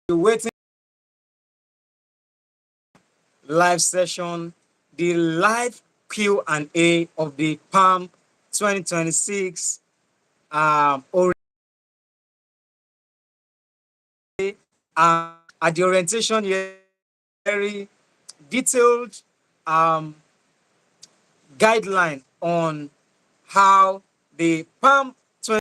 You're waiting live session, the live Q&A of the PAMP 2026 at the orientation here, very detailed guideline on how the PAMP 20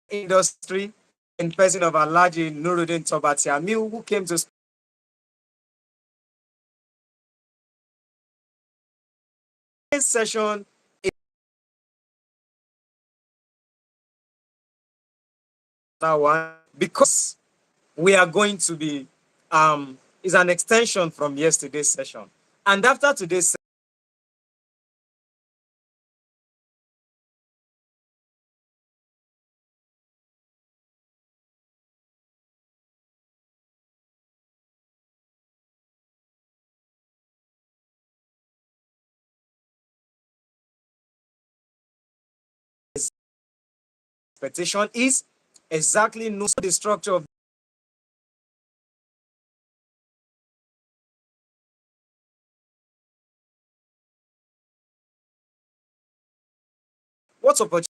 industry in person of Alhaji Nuruddin Tobati Amil, who came to this session is that one because we are going to be is an extension from yesterday's session. And after today's expectation is exactly know the structure of what opportunity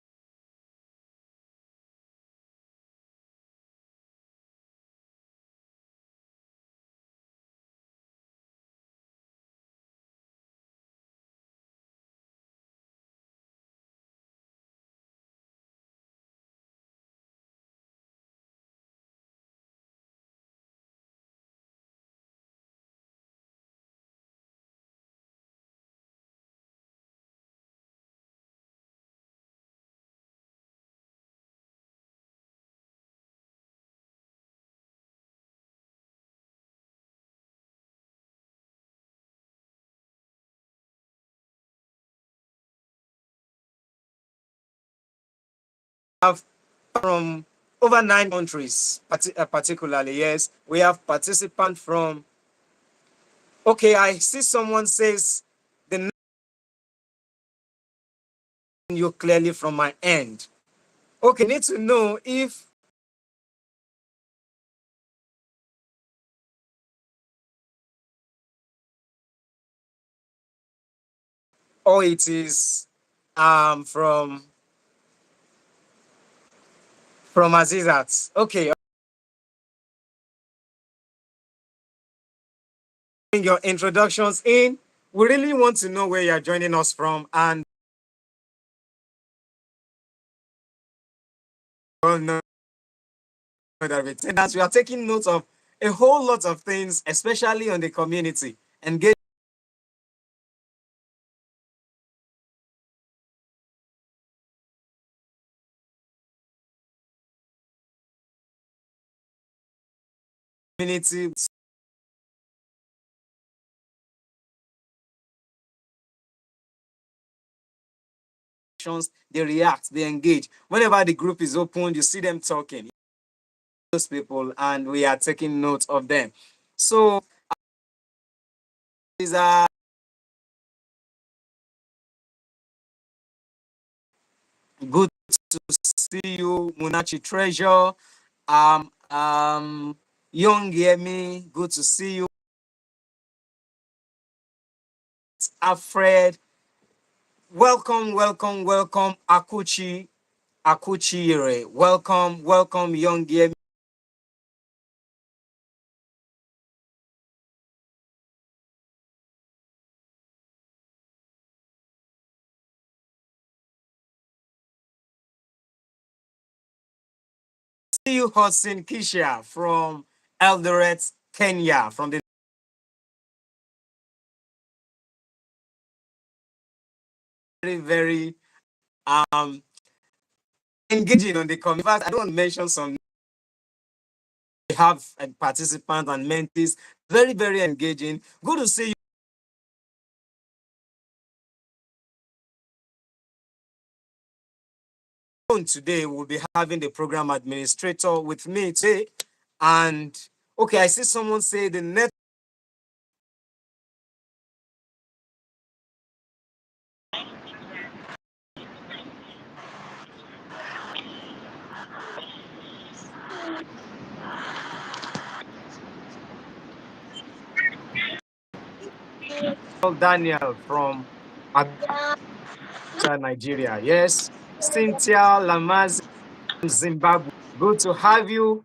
have from over 9 countries, particularly. Yes, we have participants from. Okay, I see someone says the name you clearly from my end. Okay, need to know if or it is from Azizat. Okay, your introductions in. We really want to know where you're joining us from and all know that we are taking note of a whole lot of things, especially on the community engagement. Community they react, they engage. Whenever the group is open, you see them talking. Those people, and we are taking note of them. So these are good to see you, Munachi Treasure. Young Yemi, good to see you. Alfred, welcome, welcome, welcome. Akuchire, welcome, welcome, Young Yemi. See you, Hudson Kisha from Eldoret, Kenya, from the very, very engaging on the community. In fact, I don't want to mention some. We have participants and mentees, very, very engaging. Good to see you. today we'll be having the program administrator with me today. And okay, I see someone say the net Daniel from Nigeria. Yes, Cynthia Lamazi from Zimbabwe. Good to have you.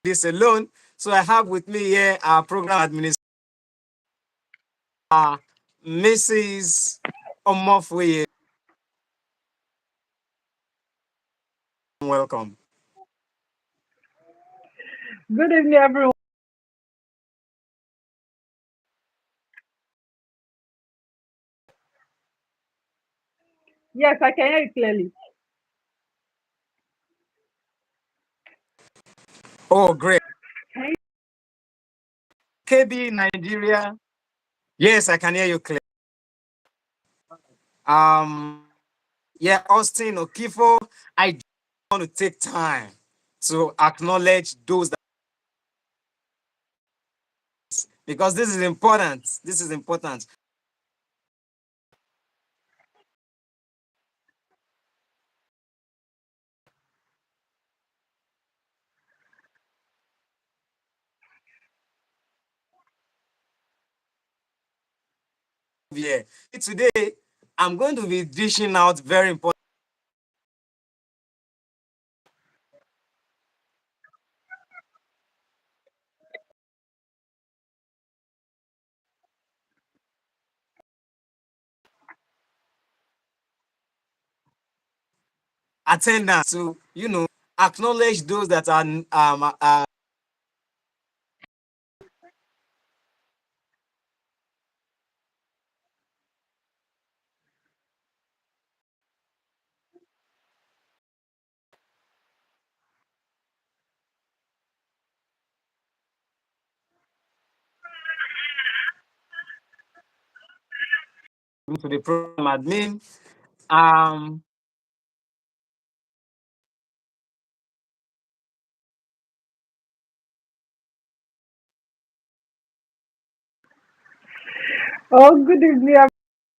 This alone. So I have with me here our program administrator, Mrs. Omofoye. Welcome. Good evening, everyone. Yes, I can hear you clearly. Oh, great. Can you- KB Nigeria. Yes, I can hear you clearly. Um, yeah, Austin Okifo. I just want to take time to acknowledge those that, because this is important. This is important. Yeah. Today, I'm going to be dishing out very important. Attendance to acknowledge those that are to the program admin. Um, Oh, good evening,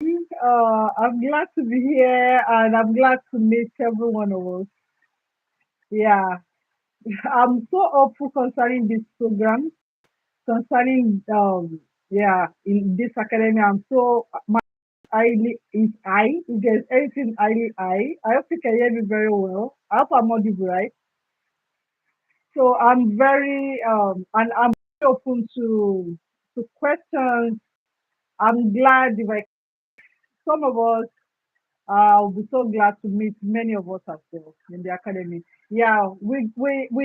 everyone. I'm glad to be here and I'm glad to meet every one of us. Yeah, I'm so hopeful concerning this program, concerning, in this academy. I'm so, my highly is high. If there's anything highly high, I hope you can hear me very well. I hope I'm audible, right? So and I'm very open to questions. I'm glad if I some of us will be so glad to meet many of us as well in the academy. Yeah, we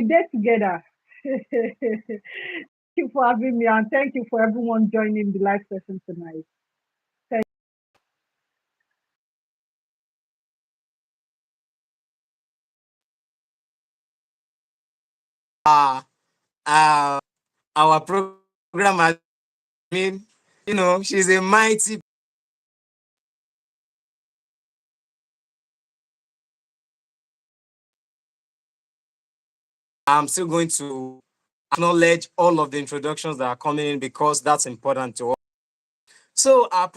did together. Thank you for having me and thank you for everyone joining the live session tonight. Thank uh, uh, our program admin, she's a mighty. I'm still going to acknowledge all of the introductions that are coming in because that's important to us. So our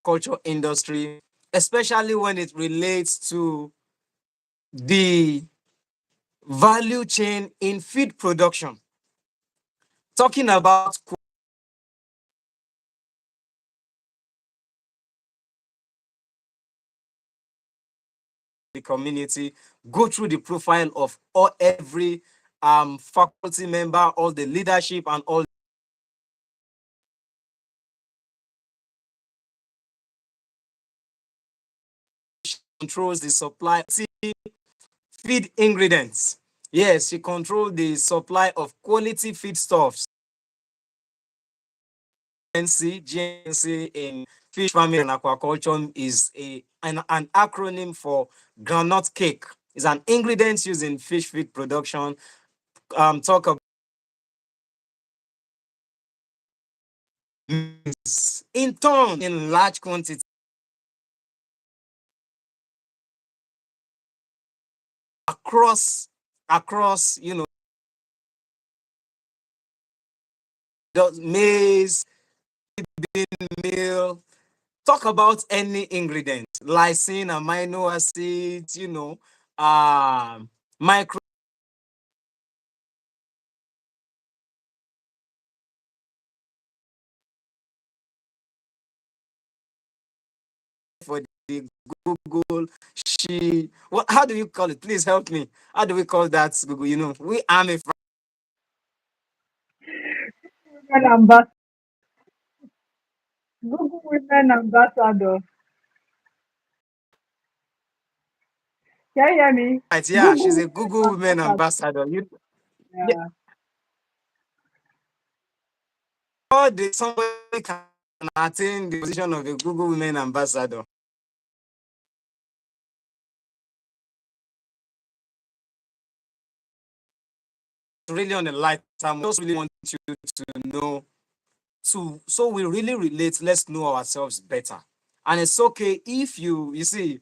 culture industry, especially when it relates to the value chain in feed production, talking about the community, go through the profile of every faculty member, all the leadership and all controls the supply feed ingredients. Yes, she controls the supply of quality feedstuffs. GNC in fish farming and aquaculture is an acronym for groundnut cake. It's an ingredient used in fish feed production. talk about in turn in large quantity across the maize, bean meal. Talk about any ingredient, lysine, amino acids, micro for the Google. What? How do you call it? Please help me. How do we call that? Google. We am a Women ambassador. Google women ambassador. Can you hear me? right. Yeah, Google she's a women Google Women ambassador. ambassador. Yeah, Yeah. all the somebody can attain the position of a Google Women ambassador. Really on a light time, just really want you to know so we really relate. Let's know ourselves better. And it's okay if you see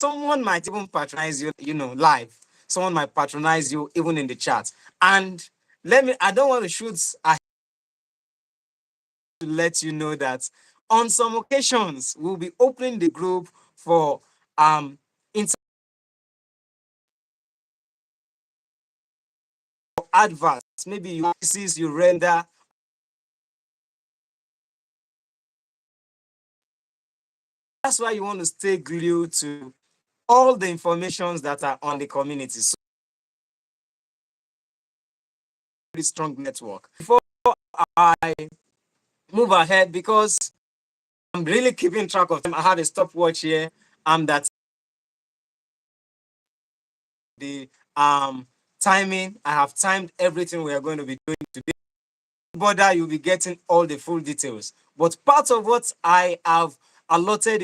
someone might even patronize you, live. Someone might patronize you even in the chat. And I don't want to shoot ahead to let you know that on some occasions we'll be opening the group for adverts. Maybe you pieces you render. That's why you want to stay glued to all the informations that are on the community. So very strong network. Before I move ahead, because I'm really keeping track of time, I have a stopwatch here. That the timing. I have timed everything we are going to be doing today. Bother, you'll be getting all the full details. But part of what we have allotted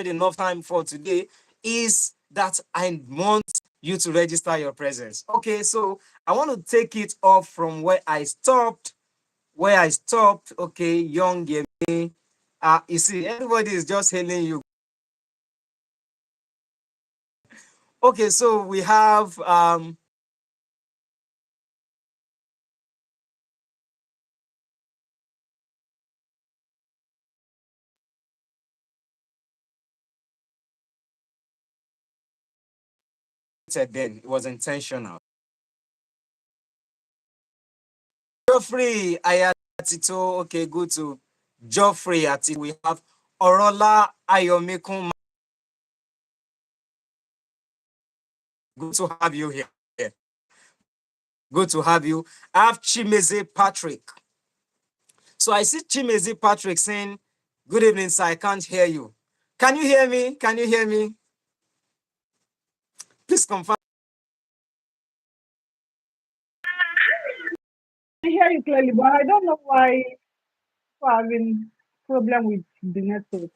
enough time for today is that I want you to register your presence. Okay, so I want to take it off from where I stopped. Okay, young Yemi. You see, everybody is just hailing you. Okay, so we have then it was intentional. Geoffrey Ayatito, okay, good to Geoffrey Atito. We have Orola Ayomikun. Good to have you here. Good to have you. I have Chimeze Patrick. So I see Chimeze Patrick saying, "Good evening, sir. I can't hear you. Can you hear me? Can you hear me? Please confirm." I hear you clearly, but I don't know why we're having problem with the network.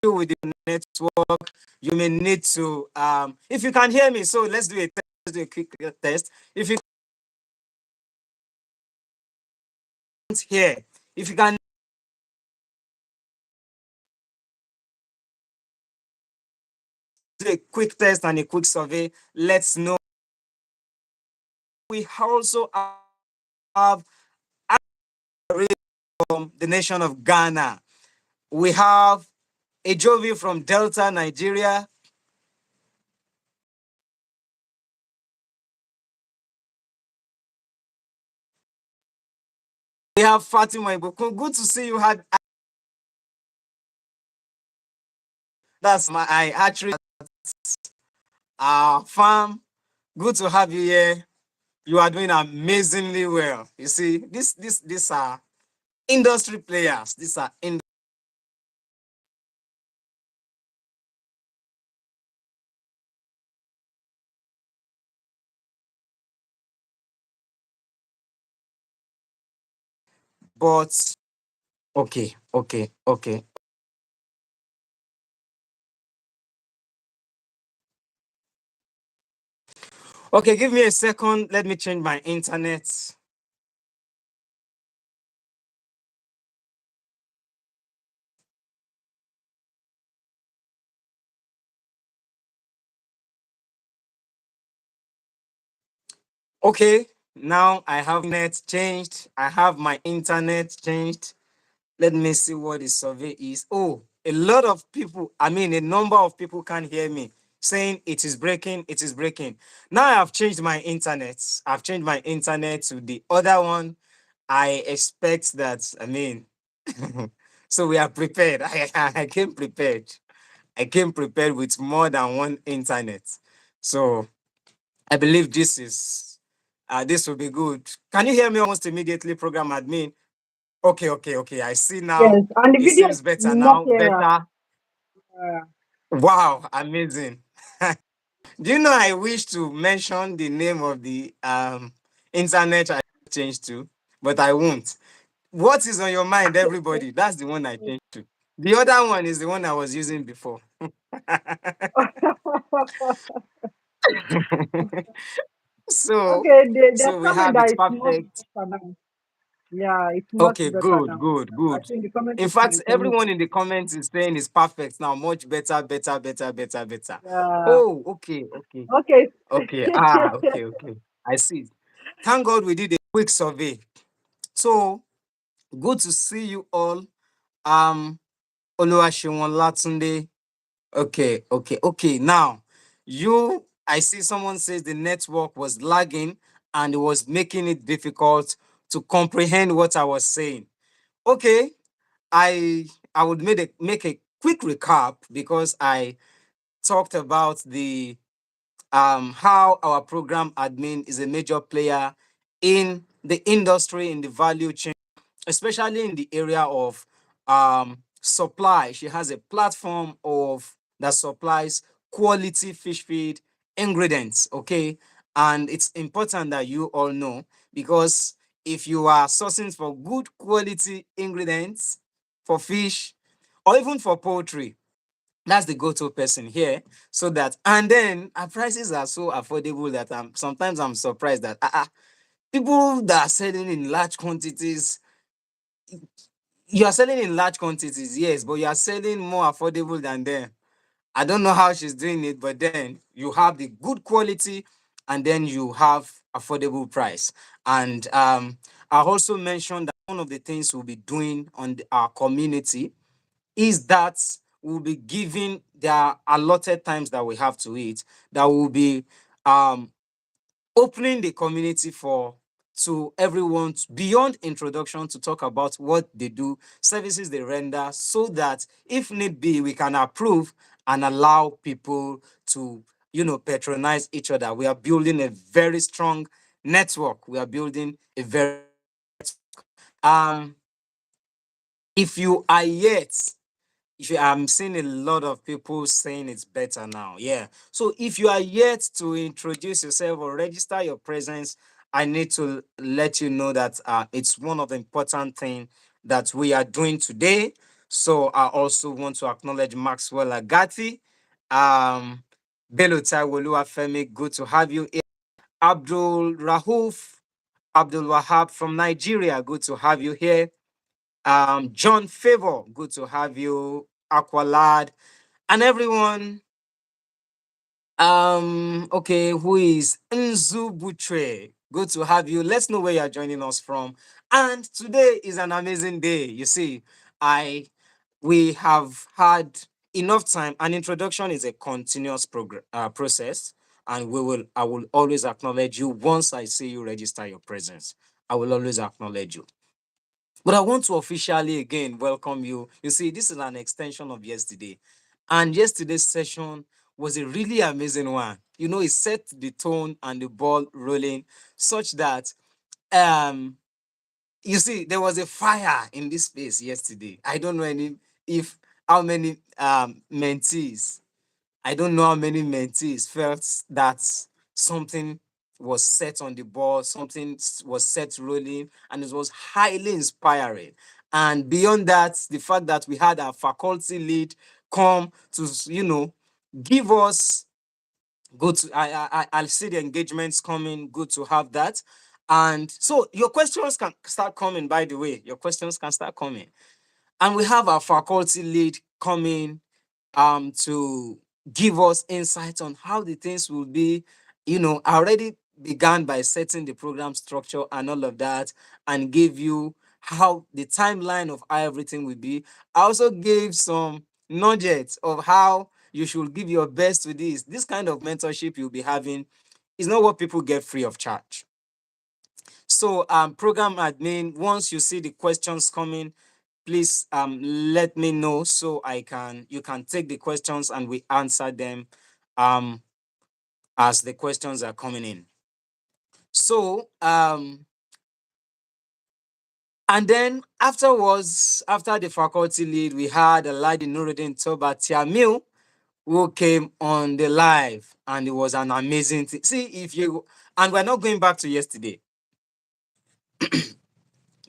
With the network, you may need to, if you can hear me, so let's do a test. Let's do a quick test. If you can't hear, if you can do a quick test and a quick survey, let's know. We also have from the nation of Ghana. We have Ejovi from Delta, Nigeria. We have Fatima Ibukun. Good to see you. That's my actually farm. Good to have you here. You are doing amazingly well. You see, these are industry players. These are But okay. Okay, give me a second. Let me change my internet. Okay, now I have net changed. I have my internet changed. Let me see what the survey is. Oh, a lot of people, I mean, a number of people can't hear me saying it is breaking, it is breaking. Now I have changed my internet. I've changed my internet to the other one. I expect that, I mean, so we are prepared. I came prepared. I came prepared with more than one internet. So I believe this will be good. Can you hear me almost immediately, program admin? Okay. I see Yes, now. and the It video seems is better more now. clearer. Better. Uh, Wow, amazing. Do you know I wish to mention the name of the internet I changed to, but I won't. What is on your mind, everybody? That's the one I changed to. The other one is the one I was using before. so okay, they're so we telling have that it it's much perfect. better now. Yeah, it's much Okay, better good, now. good, I good. think the comment In is fact, everyone confirmation. in the comments is saying it's perfect now. Much better. Yeah. Oh, okay. Okay. Okay. Okay. I see. Thank God we did a quick survey. So good to see you all. Um, Oluwasanmi Latunde. Okay. Now, I see someone says the network was lagging and it was making it difficult to comprehend what I was saying. Okay, I I would make a quick recap because I talked about the how our program admin is a major player in the industry, in the value chain, especially in the area of supply. She has a platform that supplies quality fish feed ingredients. Okay, and it's important that you all know, because if you are sourcing for good quality ingredients for fish or even for poultry, that's the go-to person here. So that, and then our prices are so affordable that sometimes I'm surprised that people that are selling in large quantities, you are selling in large quantities, yes, but you are selling more affordable than them. I don't know how she's doing it, but then you have the good quality and then you have affordable price. And I also mentioned that one of the things we'll be doing on our community is that we'll be giving their allotted times that we have to eat, that will be um, opening the community for to everyone beyond introduction to talk about what they do, services they render, so that if need be, we can approve and allow people to, patronize each other. We are building a very strong network. We are building a very um if you are yet if you, I'm seeing a lot of people saying it's better now. Yeah. So if you are yet to introduce yourself or register your presence, I need to let you know that it's one of the important things that we are doing today. So I also want to acknowledge Maxwell Agati, um, Bello Taiwo, Oluwafemi, good to have you here. Abdul Rahuf, Abdul Wahab from Nigeria, good to have you here. John Favor, good to have you. Aqualad, and everyone. Okay, who is Nzu Butre? Good to have you. Let's know where you're joining us from. And today is an amazing day. You see, I we have had enough time. An introduction is a continuous process, and I will always acknowledge you once I see you register your presence. I will always acknowledge you. But I want to officially again welcome you. You see, this is an extension of yesterday. And yesterday's session was a really amazing one. It set the tone and the ball rolling such that um you see there was a fire in this space yesterday. I don't know if how many mentees. I don't know how many mentees felt that something was set on the board, something was set rolling, and it was highly inspiring. And beyond that, the fact that we had our faculty lead come to, give us good to, I'll see the engagements coming, good to have that. And so your questions can start coming, by the way, your questions can start coming. And we have our faculty lead coming to give us insights on how the things will be. I already began by setting the program structure and all of that, and gave you how the timeline of how everything will be. I also gave some nuggets of how you should give your best to this. This kind of mentorship you'll be having is not what people get free of charge. So, program admin, once you see the questions coming, please let me know so you can take the questions and we answer them as the questions are coming in. So, and then afterwards, after the faculty lead, we had Aladi Nuruddin Toba Tiamil, who came on the live, and it was an amazing thing. See, and we're not going back to yesterday,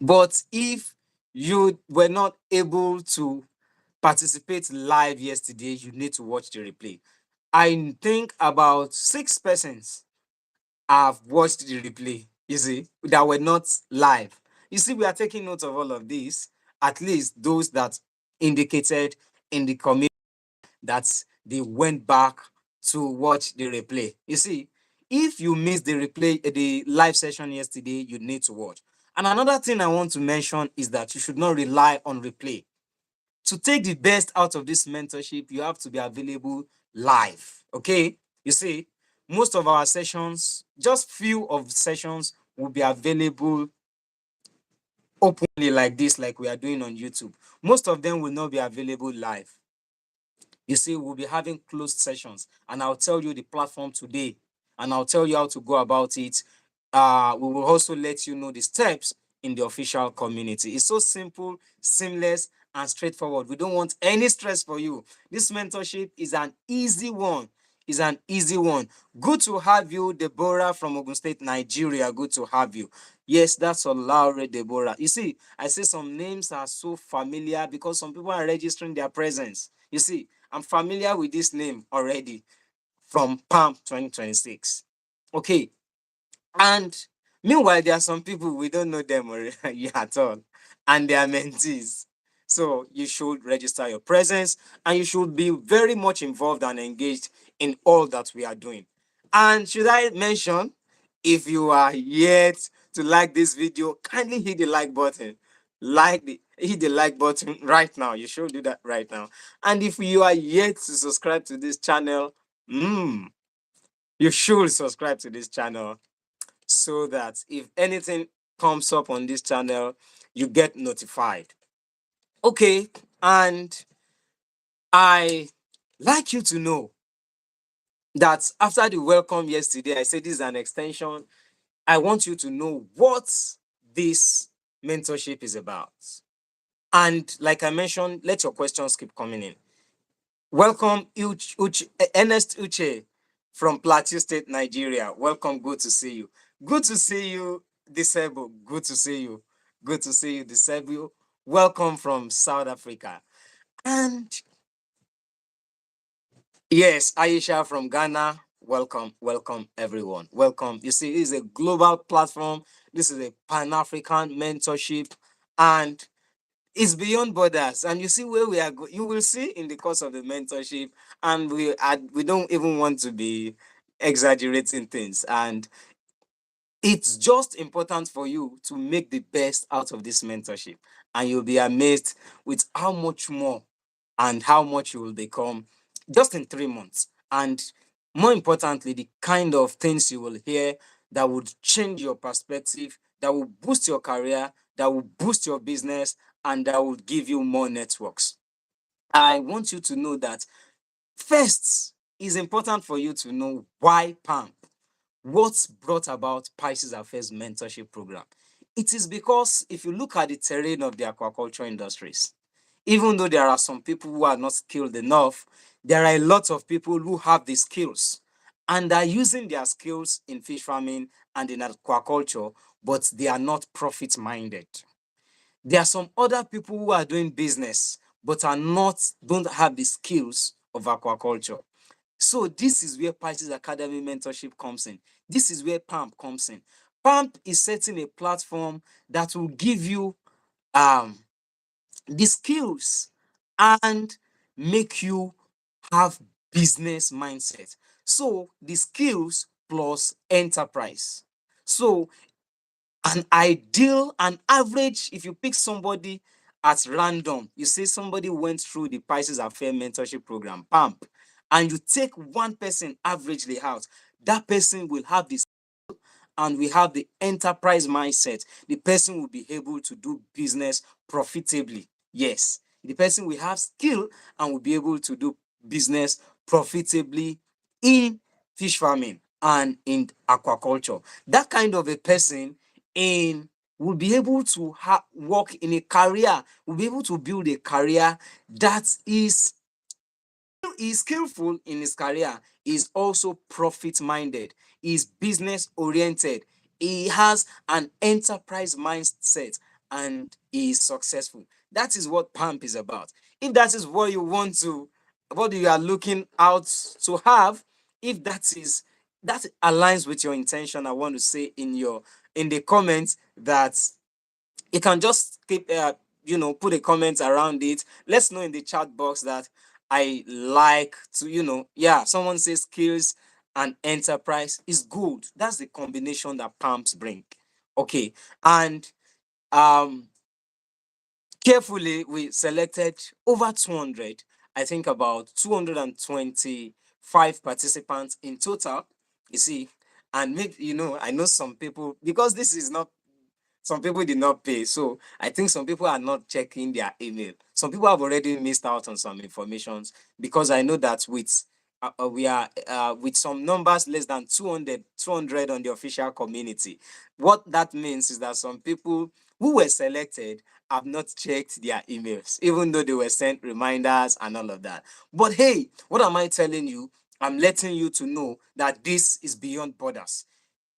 but if you were not able to participate live yesterday, you need to watch the replay. I think about 6 persons have watched the replay, you see, that were not live. You see, we are taking note of all of this, at least those that indicated in the community that they went back to watch the replay. You see, if you missed the replay, the live session yesterday, you need to watch. And another thing I want to mention is that you should not rely on replay. To take the best out of this mentorship, you have to be available live. Okay. You see, most of our sessions, just few of sessions will be available openly like this, like we are doing on YouTube. Most of them will not be available live. You see, we'll be having closed sessions, and I'll tell you the platform today, and I'll tell you how to go about it. We will also let you know the steps in the official community. It's so simple, seamless, and straightforward. We don't want any stress for you. This mentorship is an easy one. Is an easy one. Good to have you, Deborah from Ogun State, Nigeria. Good to have you. Yes, that's Olaore Deborah. You see, I say some names are so familiar because some people are registering their presence. You see, I'm familiar with this name already from PAMP 2026. Okay. And meanwhile, there are some people we don't know them at all, and they are mentees. So you should register your presence and you should be very much involved and engaged in all that we are doing. And should I mention, if you are yet to like this video, kindly hit the like button. Hit the like button right now. You should do that right now. And if you are yet to subscribe to this channel, you should subscribe to this channel so that if anything comes up on this channel, you get notified. Okay, and I like you to know that after the welcome yesterday, I said this is an extension. I want you to know what this mentorship is about. And like I mentioned, let your questions keep coming in. Welcome, Ernest Uche from Plateau State, Nigeria. Welcome, good to see you. Good to see you, Disable. Good to see you. Good to see you, Disable. Welcome from South Africa. And yes, Aisha from Ghana. Welcome, welcome, everyone. Welcome. You see, this is a global platform. This is a Pan-African mentorship. And it's beyond borders, and you see where we are you will see in the course of the mentorship, and we don't even want to be exaggerating things, and it's just important for you to make the best out of this mentorship, and you'll be amazed with how much more and how much you will become just in 3 months. And more importantly, the kind of things you will hear that would change your perspective, that will boost your career, that will boost your business, and that will give you more networks. I want you to know that first, it's important for you to know why PAMP. What's brought about Pisces Affairs Mentorship Program? It is because if you look at the terrain of the aquaculture industries, even though there are some people who are not skilled enough, there are a lot of people who have the skills and are using their skills in fish farming and in aquaculture, but they are not profit minded. There are some other people who are doing business but don't have the skills of aquaculture. So this is where Pisces Academy Mentorship comes in. This is where PAMP comes in. PAMP is setting a platform that will give you um, the skills and make you have business mindset. So the skills plus enterprise. So an average, if you pick somebody at random, you say somebody went through the Pisces Affair Mentorship Program, PAMP, and you take one person averagely out, that person will have this and we have the enterprise mindset. The person will be able to do business profitably. Yes, the person will have skill and will be able to do business profitably in fish farming and in aquaculture. That kind of a person in will be able to work in a career, will be able to build a career that is skillful in his career, is also profit minded, is business oriented, he has an enterprise mindset, and he is successful. That is what PAMP is about. If that is what you want to, what you are looking out to have, if that aligns with your intention, I want to say in the comments that you can just keep put a comment around it. Let's know in the chat box that I like to, yeah, someone says skills and enterprise is good. That's the combination that pumps bring. Okay. And um carefully we selected over 200, I think about 225 participants in total, you see. And maybe, I know some people, because this is not, some people did not pay. So I think some people are not checking their email. Some people have already missed out on some informations, because I know that we are with some numbers less than 200 on the official community. What that means is that some people who were selected have not checked their emails, even though they were sent reminders and all of that. But hey, what am I telling you? I'm letting you to know that this is beyond borders.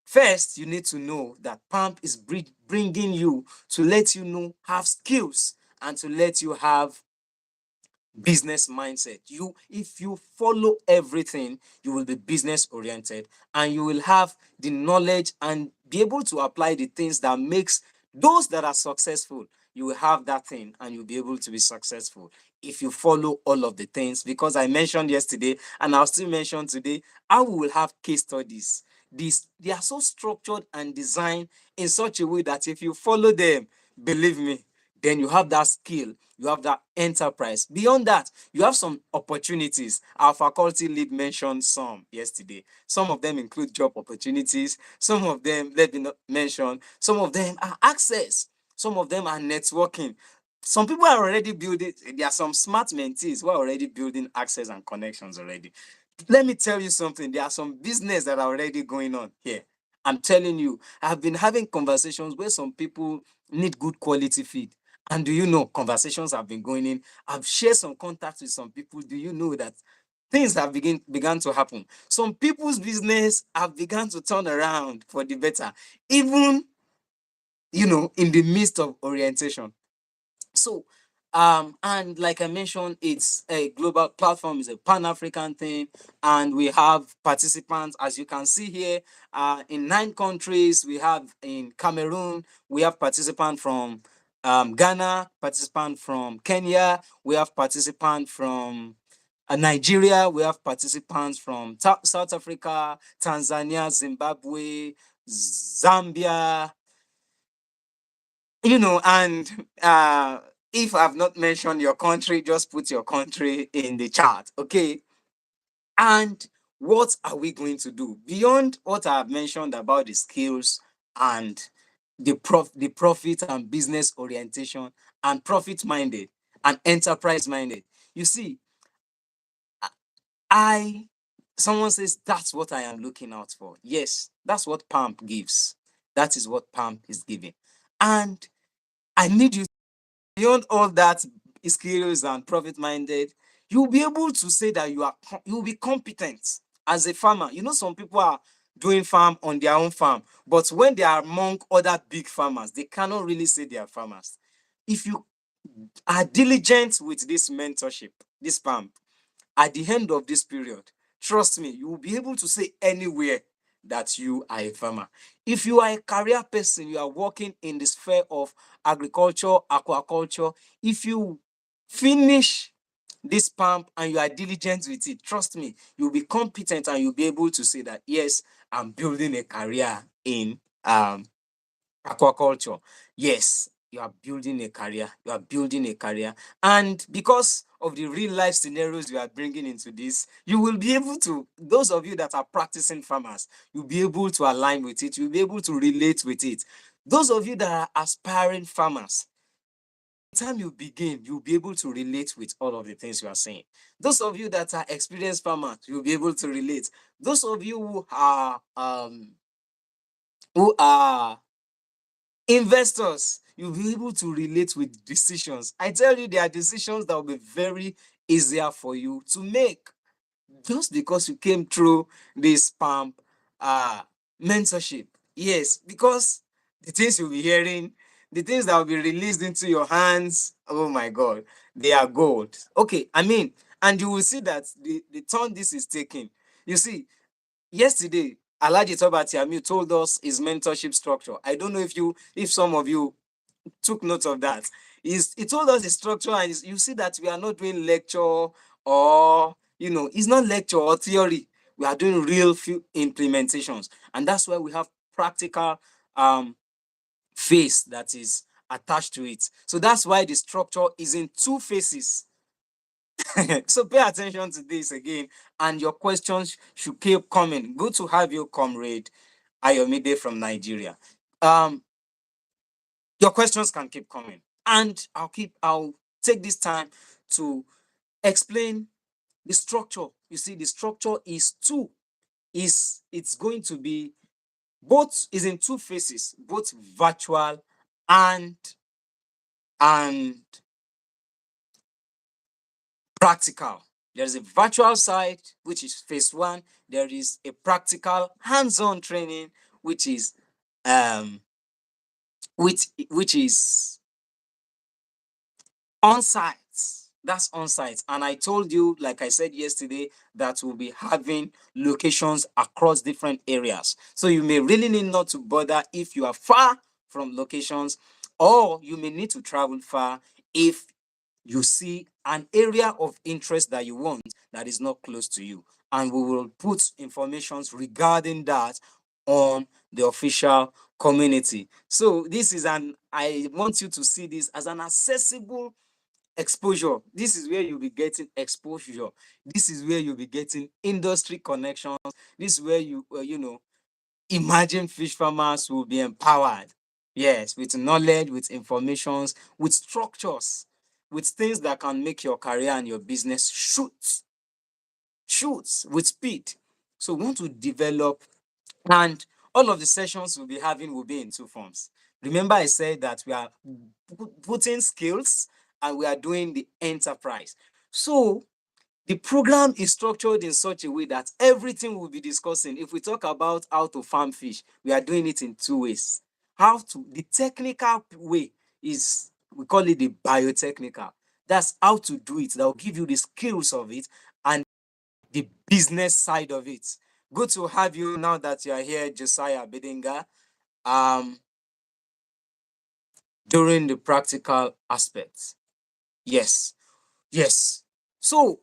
First, you need to know that PAMP is bringing you to let you know, have skills, and to let you have business mindset. If you follow everything, you will be business oriented, and you will have the knowledge and be able to apply the things that makes those that are successful. You will have that thing and you'll be able to be successful if you follow all of the things, because I mentioned yesterday and I'll still mention today, how we will have case studies. They are so structured and designed in such a way that if you follow them, believe me, then you have that skill, you have that enterprise. Beyond that, you have some opportunities. Our faculty lead mentioned some yesterday. Some of them include job opportunities. Some of them, let me not mention, some of them are access. Some of them are networking. Some people are already building, there are some smart mentees who are already building access and connections already. Let me tell you something. There are some business that are already going on here. I'm telling you, I've been having conversations where some people need good quality feed. And do you know, conversations have been going in. I've shared some contacts with some people. Do you know that things have begun to happen? Some people's business have begun to turn around for the better, even, in the midst of orientation. So, and like I mentioned, it's a global platform, it's a Pan-African thing, and we have participants, as you can see here, in 9 countries. We have in Cameroon, we have participants from Ghana, participant from Kenya, we have participants from Nigeria, we have participants from South Africa, Tanzania, Zimbabwe, Zambia, and if I've not mentioned your country, just put your country in the chat, okay? And what are we going to do beyond what I've mentioned about the skills and the profit and business orientation and profit minded and enterprise minded? You see, someone says that's what I am looking out for. Yes, that's what PAMP gives. That is what PAMP is giving. And I need you, beyond all that skills and profit minded, you'll be able to say that you'll be competent as a farmer. Some people are doing farm on their own farm, but when they are among other big farmers, they cannot really say they are farmers. If you are diligent with this mentorship, this PAMP, at the end of this period, trust me, you will be able to say anywhere that you are a farmer. If you are a career person, you are working in the sphere of agriculture, aquaculture, if you finish this PAMP and you are diligent with it, trust me, you'll be competent and you'll be able to say that, yes, I'm building a career in aquaculture. Yes, you are building a career. You are building a career. And because of the real life scenarios we are bringing into this, you will be able to, those of you that are practicing farmers, you'll be able to align with it. You'll be able to relate with it. Those of you that are aspiring farmers, by the time you begin, you'll be able to relate with all of the things you are saying. Those of you that are experienced farmers, you'll be able to relate. Those of you who are investors, you'll be able to relate with decisions. I tell you, there are decisions that will be very easier for you to make just because you came through this PAMP mentorship. Yes, because the things you'll be hearing, the things that will be released into your hands, oh my God, they are gold. Okay, and you will see that the turn this is taking. You see, yesterday, Alhaji Tobati Amiu told us his mentorship structure. I don't know if some of you took note of that. He told us the structure, and you see that we are not doing lecture or, it's not lecture or theory. We are doing real few implementations. And that's why we have practical phase that is attached to it. So that's why the structure is in two phases. So pay attention to this again, and your questions should keep coming. Good to have you, comrade Ayomide from Nigeria. Your questions can keep coming, and I'll take this time to explain the structure. You see, the structure is it's going to be both is in two phases, both virtual and and practical. There is a virtual side, which is phase one. There is a practical hands-on training, which is which is on site. That's on site. And I told you, like I said yesterday, that we'll be having locations across different areas. So you may really need not to bother if you are far from locations, or you may need to travel far if you see an area of interest that you want that is not close to you. And we will put information regarding that on the official community. So I want you to see this as an accessible exposure. This is where you'll be getting exposure. This is where you'll be getting industry connections. This is where imagine fish farmers will be empowered. Yes, with knowledge, with informations, with structures, with things that can make your career and your business shoots with speed. So we want to develop, and all of the sessions we'll be having will be in two forms. Remember, I said that we are putting skills and we are doing the enterprise. So the program is structured in such a way that everything we'll be discussing, if we talk about how to farm fish, we are doing it in two ways. The technical way is, we call it the biotechnical. That's how to do it. That will give you the skills of it, and the business side of it. Good to have you now that you are here, Josiah Bedinga, during the practical aspects. Yes, yes. So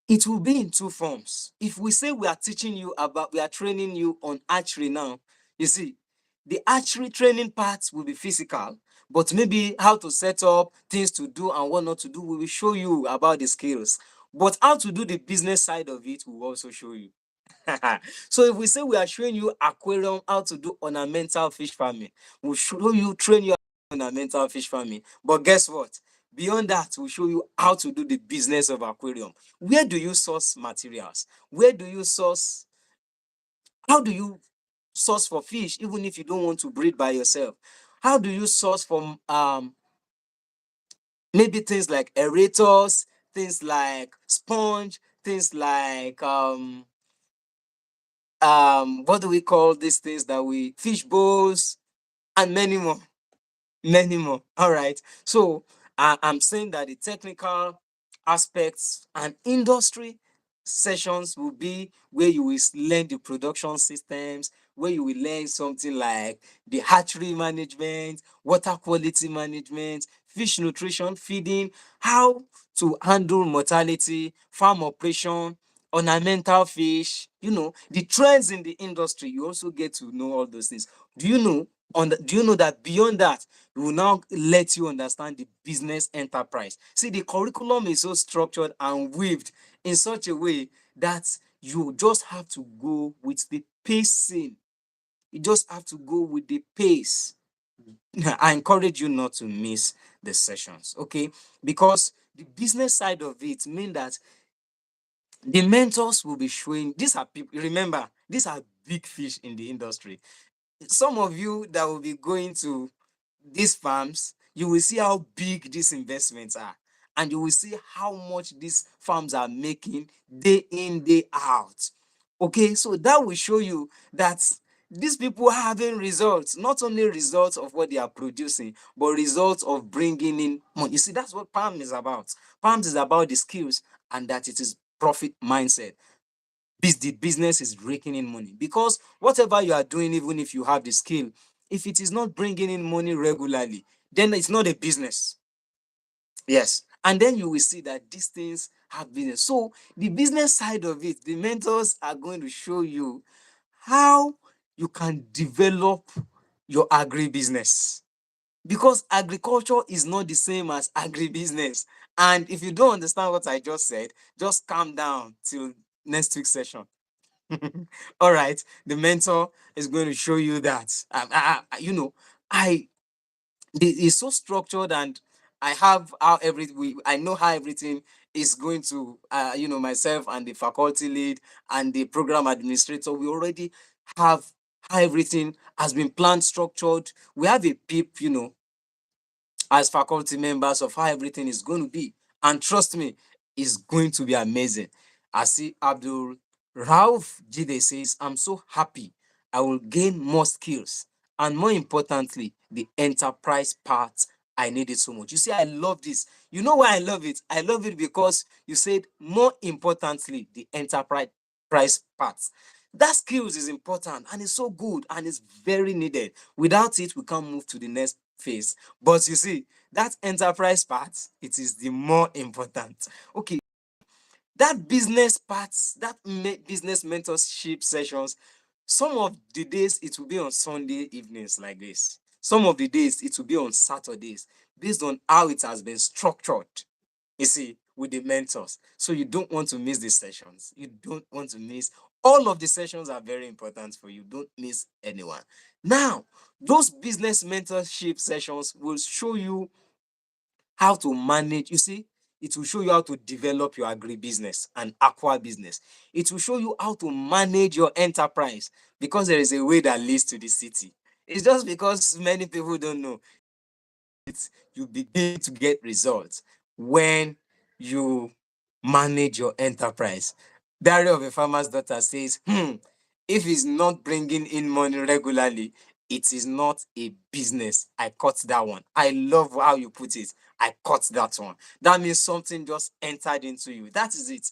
it will be in two forms. If we say we are training you on archery now, you see, the archery training part will be physical, but maybe how to set up, things to do and what not to do, we will show you about the skills. But how to do the business side of it, we will also show you. So if we say we are showing you aquarium, how to do ornamental fish farming, we'll train you ornamental fish farming. But guess what? Beyond that, we'll show you how to do the business of aquarium. Where do you source materials? How do you source for fish, even if you don't want to breed by yourself? How do you source from maybe things like aerators, things like sponge, things like what do we call these things that we fish bowls and many more, many more. All right. So I'm saying that the technical aspects and industry sessions will be where you will learn the production systems, where you will learn something like the hatchery management, water quality management, fish nutrition, feeding, how to handle mortality, farm operation, ornamental fish, the trends in the industry. You also get to know all those things. Do you know do you know that beyond that, we will now let you understand the business enterprise? See, the curriculum is so structured and weaved in such a way that you just have to go with the pacing. You just have to go with the pace. I encourage you not to miss the sessions, okay? Because the business side of it means that the mentors will be showing, these are people, remember, these are big fish in the industry. Some of you that will be going to these farms, you will see how big these investments are, and you will see how much these farms are making day in, day out. Okay, so that will show you that these people are having results, not only results of what they are producing, but results of bringing in money. You see, that's what PAM is about. PAM is about the skills, and that it is profit mindset. The business is raking in money, because whatever you are doing, even if you have the skill, if it is not bringing in money regularly, then it's not a business. Yes. And then you will see that these things have business. So the business side of it, the mentors are going to show you how you can develop your agribusiness, because agriculture is not the same as agribusiness. And if you don't understand what I just said, just calm down till next week's session. All right, the mentor is going to show you that. I it's so structured, and I have how I know how everything is going to. Myself and the faculty lead and the program administrator, we already have how everything has been planned, structured. We have a PIP, as faculty members, of how everything is going to be. And trust me, it's going to be amazing. I see Abdul Rauf Jide says, I'm so happy. I will gain more skills. And more importantly, the enterprise part. I need it so much. You see, I love this. You know why I love it? I love it because you said, more importantly, the enterprise price part. That skills is important, and it's so good, and it's very needed. Without it, we can't move to the next phase. But you see, that enterprise part, it is the more important. Okay, that business parts, business mentorship sessions, some of the days it will be on Sunday evenings like this. Some of the days it will be on Saturdays, based on how it has been structured, you see, with the mentors. So you don't want to miss these sessions. You don't want to miss. All of the sessions are very important for you. Don't miss anyone. Now, those business mentorship sessions will show you how to manage. You see, it will show you how to develop your agribusiness and aqua business. It will show you how to manage your enterprise, because there is a way that leads to the city. It's just because many people don't know. You begin to get results when you manage your enterprise. Diary of a Farmer's Daughter says, if it's not bringing in money regularly, it is not a business. I caught that one. I love how you put it. I caught that one. That means something just entered into you. That is it.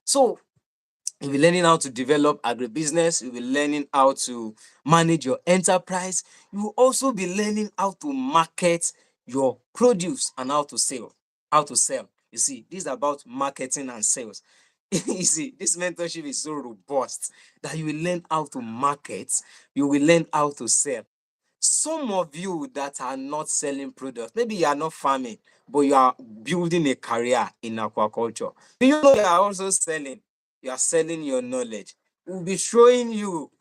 So you'll be learning how to develop agribusiness. You'll be learning how to manage your enterprise. You will also be learning how to market your produce and how to sell. How to sell. You see, this is about marketing and sales. You see, this mentorship is so robust that you will learn how to market, you will learn how to sell. Some of you that are not selling products, maybe you are not farming, but you are building a career in aquaculture. Do you know you are also selling? You are selling your knowledge. We'll be showing you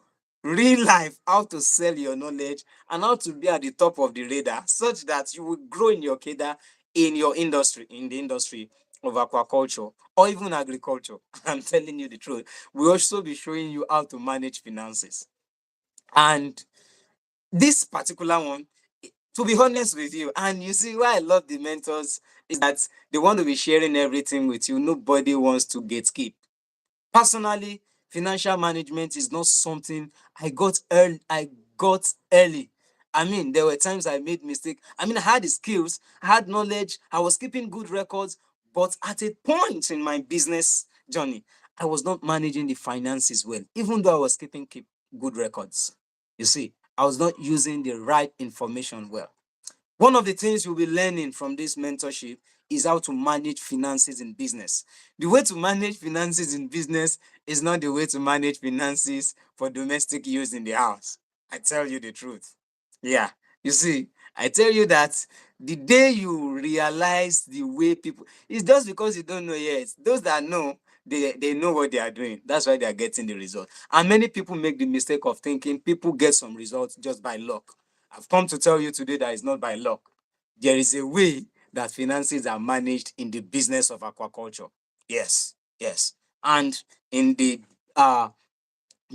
real life how to sell your knowledge and how to be at the top of the radar, such that you will grow in your cadre, in your industry, in the industry of aquaculture or even agriculture. I'm telling you the truth. We'll also be showing you how to manage finances. And this particular one, to be honest with you, and you see why I love the mentors, is that they want to be sharing everything with you. Nobody wants to gatekeep. Personally, financial management is not something I got early. I mean, there were times I made mistake. I mean, I had the skills, I had knowledge, I was keeping good records, but at a point in my business journey, I was not managing the finances well, even though I was keep good records. You see, I was not using the right information well. One of the things you'll be learning from this mentorship is how to manage finances in business. The way to manage finances in business is not the way to manage finances for domestic use in the house. I tell you the truth. Yeah, you see, I tell you that the day you realize the way people, it's just because you don't know yet. Those that know, they know what they are doing. That's why they are getting the result. And many people make the mistake of thinking people get some results just by luck. I've come to tell you today that it's not by luck. There is a way that finances are managed in the business of aquaculture. Yes, yes. And in the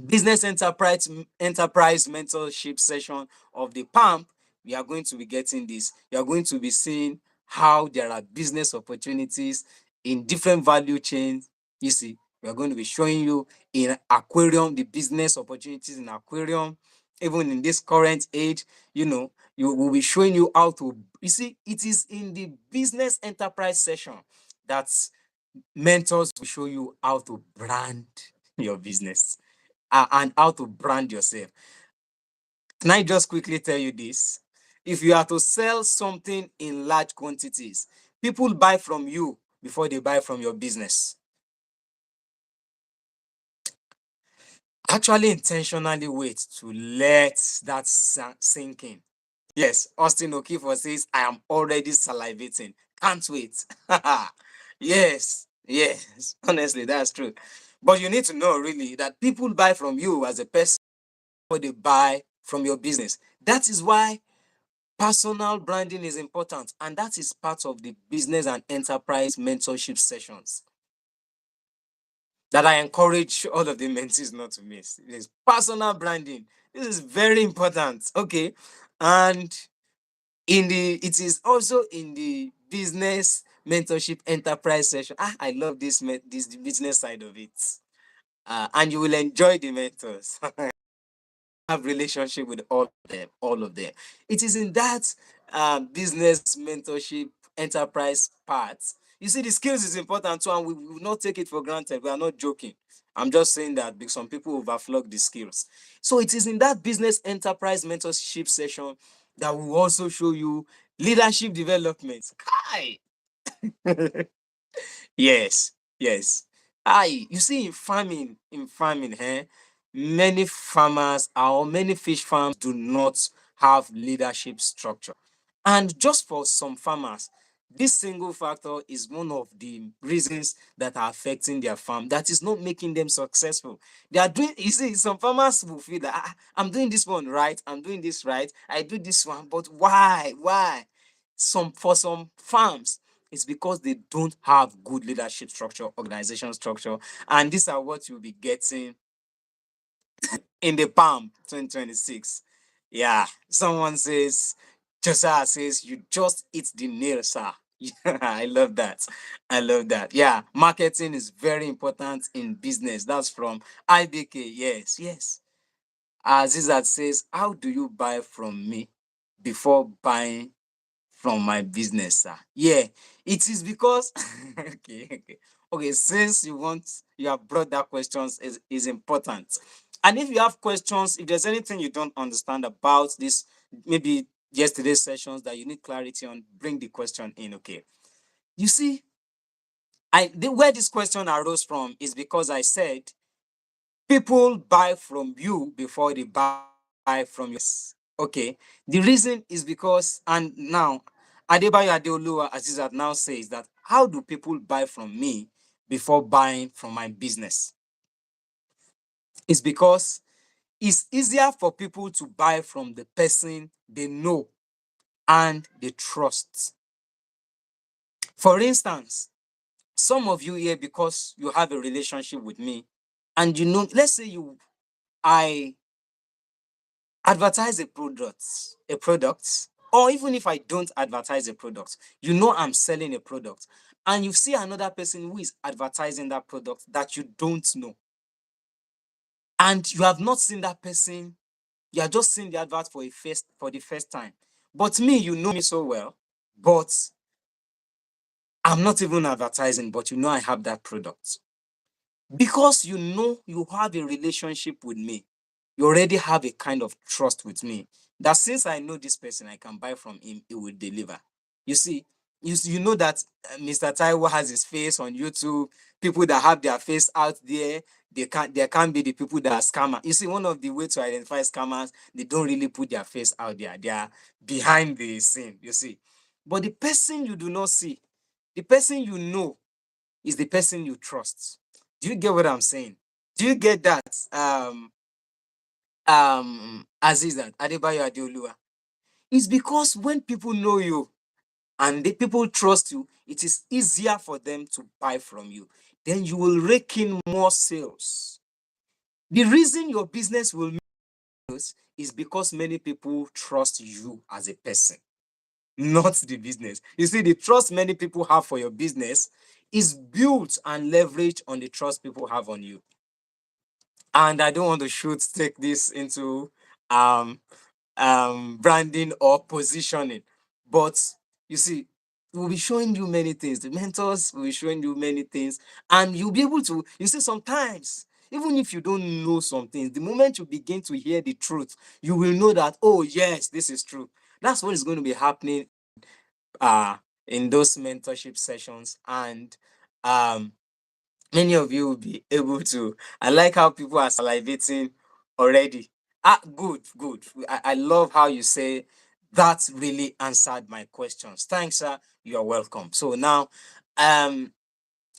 business enterprise mentorship session of the PAMP, we are going to be getting this. You are going to be seeing how there are business opportunities in different value chains. You see, we are going to be showing you in aquarium, the business opportunities in aquarium, even in this current age, you will be showing you how to, you see, it is in the business enterprise session that mentors will show you how to brand your business and how to brand yourself. Can I just quickly tell you this? If you are to sell something in large quantities, people buy from you before they buy from your business. Actually, intentionally wait to let that sink in. Yes, Austin O'Keefe says, I am already salivating. Can't wait. Yes, yes. Honestly, that's true. But you need to know really that people buy from you as a person before they buy from your business. That is why personal branding is important, and that is part of the business and enterprise mentorship sessions that I encourage all of the mentees not to miss. It is personal branding. This is very important. Okay. And it is also in the business mentorship enterprise session. I love this business side of it. And you will enjoy the mentors. Have relationship with all of them. It is in that business mentorship enterprise part. You see, the skills is important too, and we will not take it for granted. We are not joking. I'm just saying that because some people overflock the skills. So it is in that business enterprise mentorship session that we will also show you leadership development. Kai! Yes, yes. You see, in farming, many farmers or many fish farms do not have leadership structure. And just for some farmers, this single factor is one of the reasons that are affecting their farm, that is not making them successful. They are doing, you see, some farmers will feel that I'm doing this one right, I'm doing this right, I do this one, but why? Why? For some farms, it's because they don't have good leadership structure, organization structure, and these are what you'll be getting in the PAMP 2026. Yeah, someone says, Josiah says, you just hit the nail, sir. Yeah, I love that. I love that. Yeah, marketing is very important in business. That's from IBK. Yes, yes. Azizat says, how do you buy from me before buying from my business, sir? Yeah, it is because okay, since you have brought that questions is important. And if you have questions, if there's anything you don't understand about this, maybe yesterday's sessions that you need clarity on, bring the question in. Okay. You see, where this question arose from is because I said people buy from you before they buy from yours. Okay. The reason is because, and now Adebayo Adeoluwa Azizat now says that how do people buy from me before buying from my business? It's because it's easier for people to buy from the person they know and they trust. For instance, some of you here, because you have a relationship with me, and let's say I advertise a product, or even if I don't advertise a product, I'm selling a product, and you see another person who is advertising that product that you don't know, and you have not seen that person, you are just seeing the advert for the first time. But me, you know me so well, but I'm not even advertising, but you know I have that product. Because you know you have a relationship with me, you already have a kind of trust with me that since I know this person, I can buy from him, he will deliver. You see, you know that Mr. Taiwo has his face on YouTube. People that have their face out there, there can't be the people that are scammers. You see, one of the ways to identify scammers, they don't really put their face out there. They are behind the scene, you see. But the person you do not see, the person you know, is the person you trust. Do you get what I'm saying? Do you get that? Azizat Adebayo Adeoluwa. It's because when people know you and the people trust you, it is easier for them to buy from you. Then you will rake in more sales. The reason your business will make sales is because many people trust you as a person, not the business. You see, the trust many people have for your business is built and leveraged on the trust people have on you. And I don't want to take this into um branding or positioning, but you see, we'll be showing you many things. The mentors will be showing you many things, and you'll be able to, you see, sometimes even if you don't know some things, the moment you begin to hear the truth, you will know that, oh yes, this is true. That's what is going to be happening uh in those mentorship sessions. And many of you will be able to. I like how people are salivating already. Good. I love how you say that really answered my questions. Thanks, sir. You're welcome. So now, and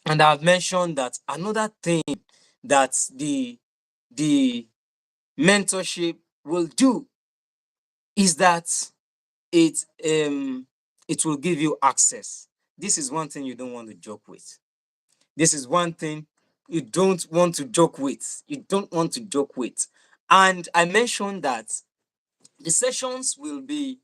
I've mentioned that another thing that the mentorship will do is that it it will give you access. This is one thing you don't want to joke with. This is one thing you don't want to joke with. You don't want to joke with. And I mentioned that the sessions will be,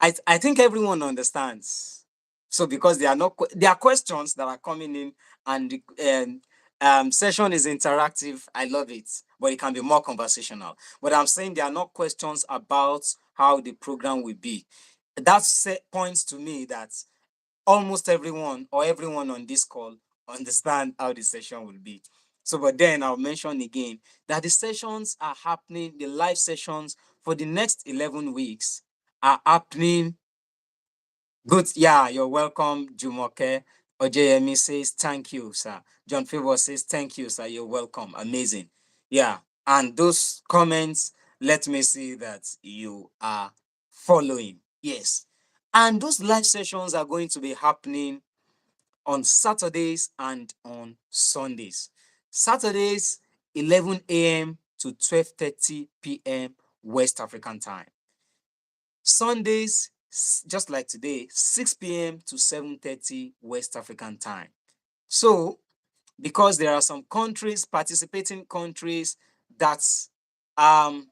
I think everyone understands. So because there are questions that are coming in, and the session is interactive. I love it, but it can be more conversational. But I'm saying there are not questions about how the program will be. That points to me that almost everyone or everyone on this call understand how the session will be. So, but then I'll mention again that the sessions are happening, the live sessions for the next 11 weeks are happening. Good. Yeah, you're welcome, Jumoke. Ojeyemi says, thank you, sir. John Favor says, thank you, sir. You're welcome. Amazing. Yeah. And those comments let me see that you are following. Yes. And those live sessions are going to be happening on Saturdays and on Sundays. Saturdays, 11 a.m. to 12:30 p.m. West African time. Sundays, just like today, 6 p.m. to 7:30 West African time. So, because there are some countries, participating countries, that um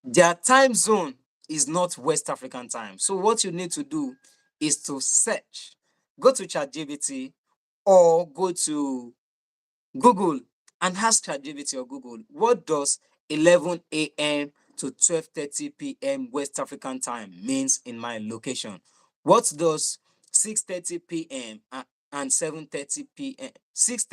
their time zone is not West African time. So what you need to do is to search, go to ChatGPT or go to Google and ask ChatGPT or Google, what does 11 a.m. to 12:30 p.m. West African time means in my location? What does 6:30 p.m. and 7:30 p.m. 6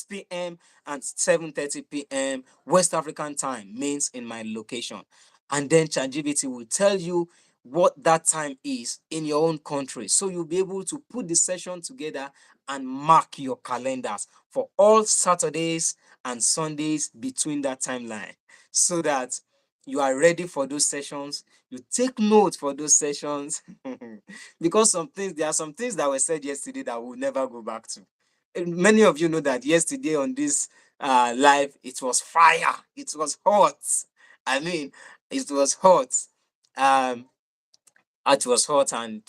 p.m. and 7:30 p.m. West African time means in my location? And then ChatGPT will tell you what that time is in your own country. So you'll be able to put the session together and mark your calendars for all Saturdays and Sundays between that timeline, so that you are ready for those sessions. You take note for those sessions because there are some things that were said yesterday that we'll never go back to. And many of you know that yesterday on this live, it was fire. It was hot. I mean, it was hot. Um, it was hot, and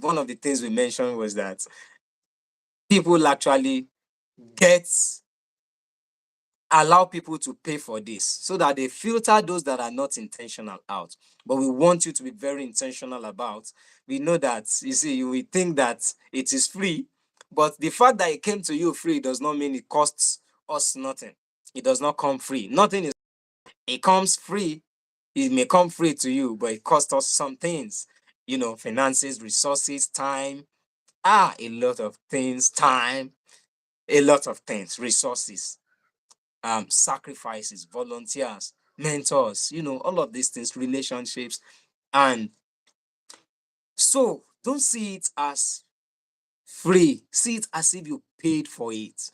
one of the things we mentioned was that people actually get allow people to pay for this so that they filter those that are not intentional out. But we want you to be very intentional about. We know that, you see, you will think that it is free, but the fact that it came to you free does not mean it costs us nothing. It does not come free. Nothing is, it comes free. It may come free to you, but it costs us some things, finances, resources, time, a lot of things, time, a lot of things, resources, sacrifices, volunteers, mentors, all of these things, relationships. And so don't see it as free, see it as if you paid for it.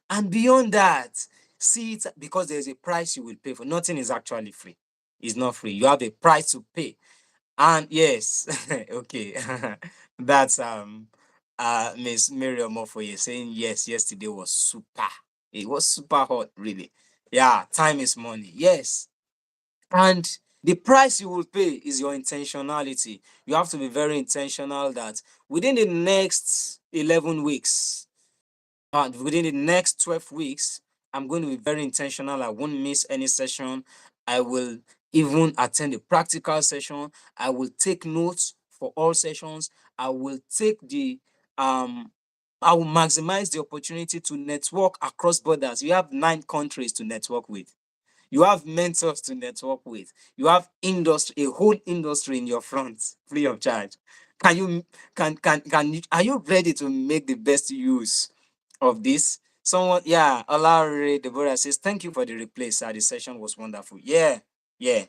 And beyond that, see it because there's a price you will pay for. Nothing is actually free. It's not free. You have a price to pay. And yes, okay. That's Miss Miriam Omofoye saying yes, yesterday was super. It was super hot, really. Yeah, time is money. Yes. And the price you will pay is your intentionality. You have to be very intentional that within the next 11 weeks, within the next 12 weeks, I'm going to be very intentional. I won't miss any session. I will even attend a practical session. I will take notes for all sessions. I will take I will maximize the opportunity to network across borders. You have 9 countries to network with. You have mentors to network with. You have industry, a whole industry in your front, free of charge. Can you can you, are you ready to make the best use of this? Someone, yeah, Olare Deborah says, thank you for the replay, sir. The session was wonderful. Yeah, yeah,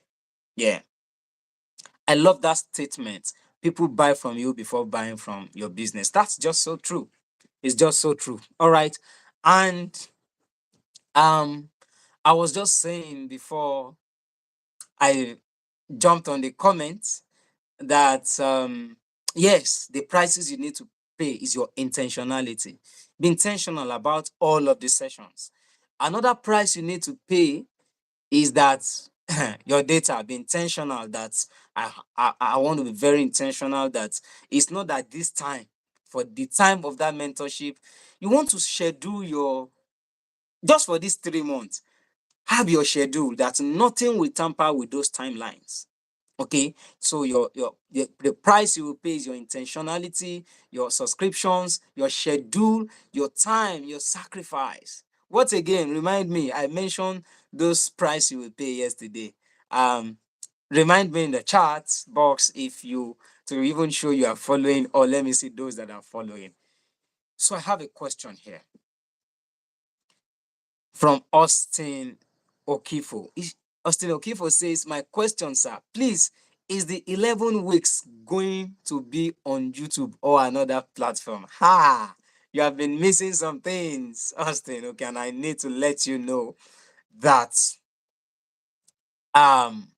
yeah. I love that statement. People buy from you before buying from your business. That's just so true. It's just so true. All right. And um, I was just saying before I jumped on the comments that yes, the prices you need to pay is your intentionality. Be intentional about all of the sessions. Another price you need to pay is that your data. Be intentional that I want to be very intentional that it's not that this time, for the time of that mentorship, you want to schedule your, just for these 3 months, have your schedule that nothing will tamper with those timelines. Okay, so the price you will pay is your intentionality, your subscriptions, your schedule, your time, your sacrifice. What again? Remind me. I mentioned those price you will pay yesterday. Remind me in the chat box if you, to even show you are following, or let me see those that are following. So I have a question here from Austin Okifo. Austin Okifo says, my question, sir, please, is the 11 weeks going to be on YouTube or another platform? Ha! You have been missing some things, Austin. Okay, and I need to let you know that um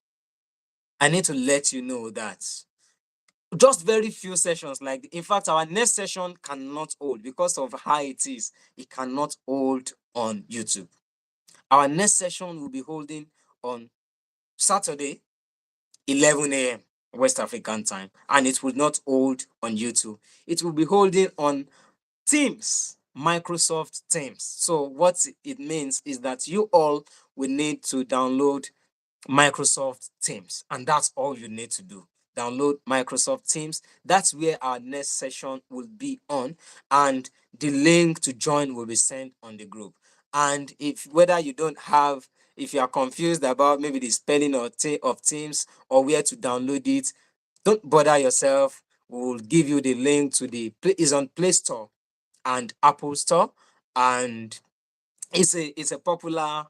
I need to let you know that just very few sessions, like in fact our next session cannot hold because of how it is. It cannot hold on YouTube. Our next session will be holding on Saturday, 11 a.m. West African time, and it will not hold on YouTube. It will be holding on Teams, Microsoft Teams. So what it means is that you all will need to download Microsoft Teams, and that's all you need to do. Download Microsoft Teams. That's where our next session will be on, and the link to join will be sent on the group. And if whether you don't have, if you are confused about maybe the spelling of Teams or where to download it, don't bother yourself. We'll give you the link to is on Play Store and Apple Store, and it's a popular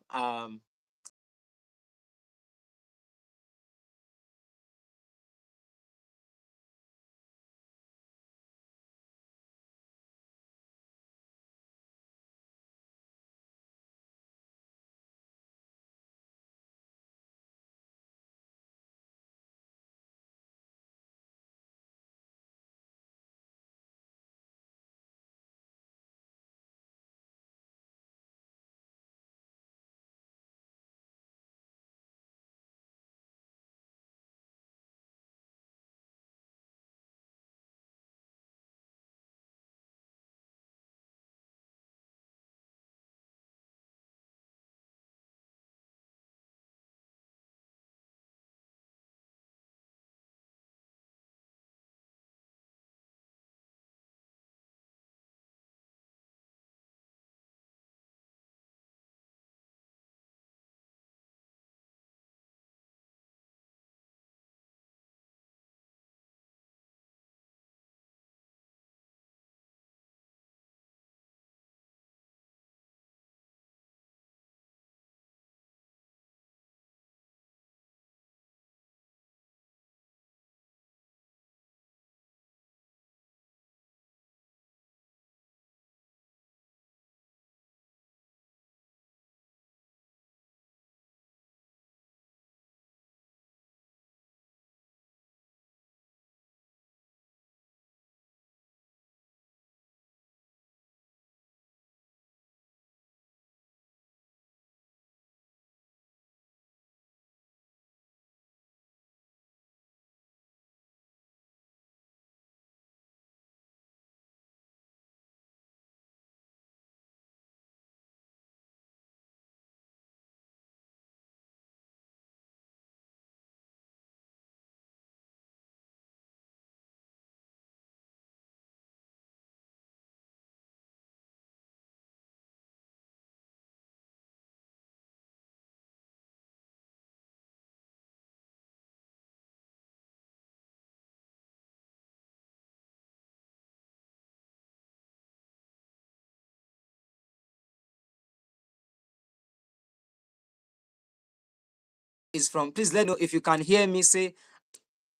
is from. Please let me know if you can hear me. Say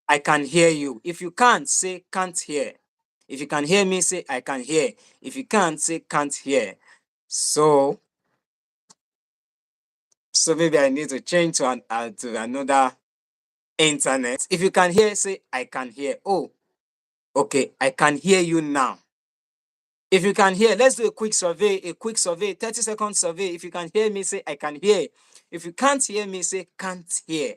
I can hear you. If you can't, say can't hear. If you can hear me, say I can hear. If you can't, say can't hear. So maybe I need to change to another internet. If you can hear, say I can hear. Oh, okay, I can hear you now. If you can hear, let's do a quick survey, 30-second survey. If you can hear me, say I can hear. If you can't hear me, say can't hear.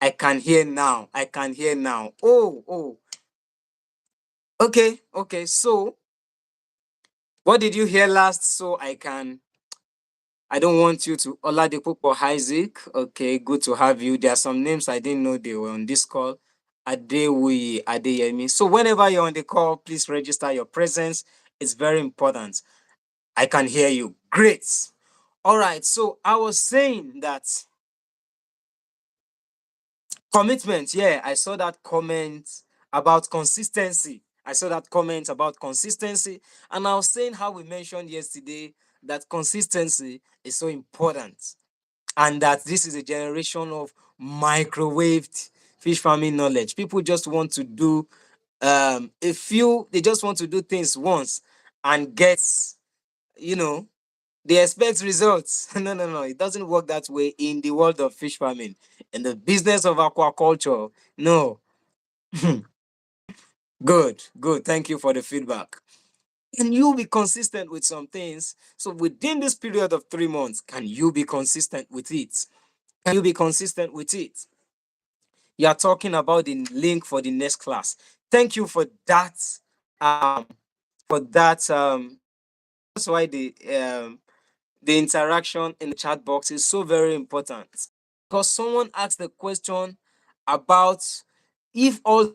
I can hear now. I can hear now. Oh. Okay. So, what did you hear last? So I don't want you to Oladipo or Isaac. Okay, good to have you. There are some names I didn't know they were on this call. Adewuyi, Adeyemi. So whenever you're on the call, please register your presence. It's very important. I can hear you. Great. All right. So I was saying that commitment. Yeah, I saw that comment about consistency. And I was saying how we mentioned yesterday that consistency is so important, and that this is a generation of microwaved fish farming knowledge. People just want to do they just want to do things once and get, you know, they expect results. No. It doesn't work that way in the world of fish farming. In the business of aquaculture, no. Good. Thank you for the feedback. Can you be consistent with some things? So within this period of 3 months, can you be consistent with it? You are talking about the link for the next class. Thank you for that. Um, that's why the interaction in the chat box is so very important, because someone asked the question about if all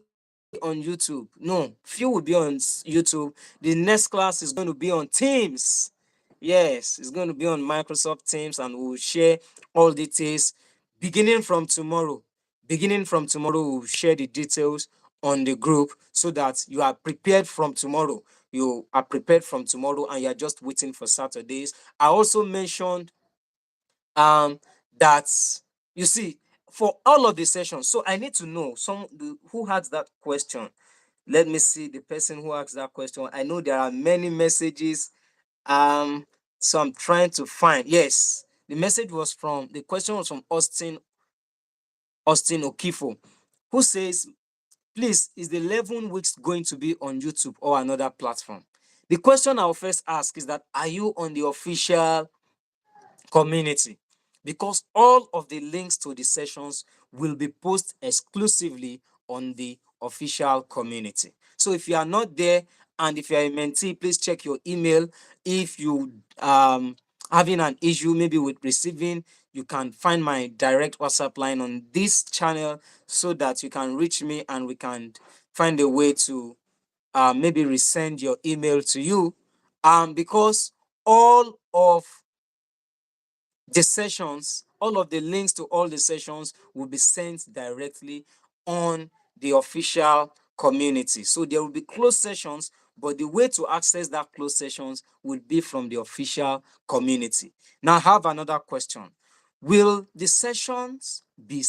on YouTube. No, few will be on YouTube. The next class is going to be on Teams. Yes, it's going to be on Microsoft Teams, and we'll share all details beginning from tomorrow. We'll share the details on the group so that you are prepared from tomorrow. And you're just waiting for Saturdays. I also mentioned um that, you see, for all of the sessions. So I need to know who had that question. Let me see the person who asked that question. I know there are many messages. So I'm trying to find. Yes, the question was from Austin Okifo, who says, please, is the 11 weeks going to be on YouTube or another platform? The question I'll first ask is that, are you on the official community? Because all of the links to the sessions will be posted exclusively on the official community. So if you are not there, and if you are a mentee, please check your email. If you having an issue maybe with receiving, you can find my direct WhatsApp line on this channel so that you can reach me and we can find a way to maybe resend your email to you. Because all of all of the links to all the sessions will be sent directly on the official community. So there will be closed sessions, but the way to access that closed sessions will be from the official community. Now I have another question. Will the sessions be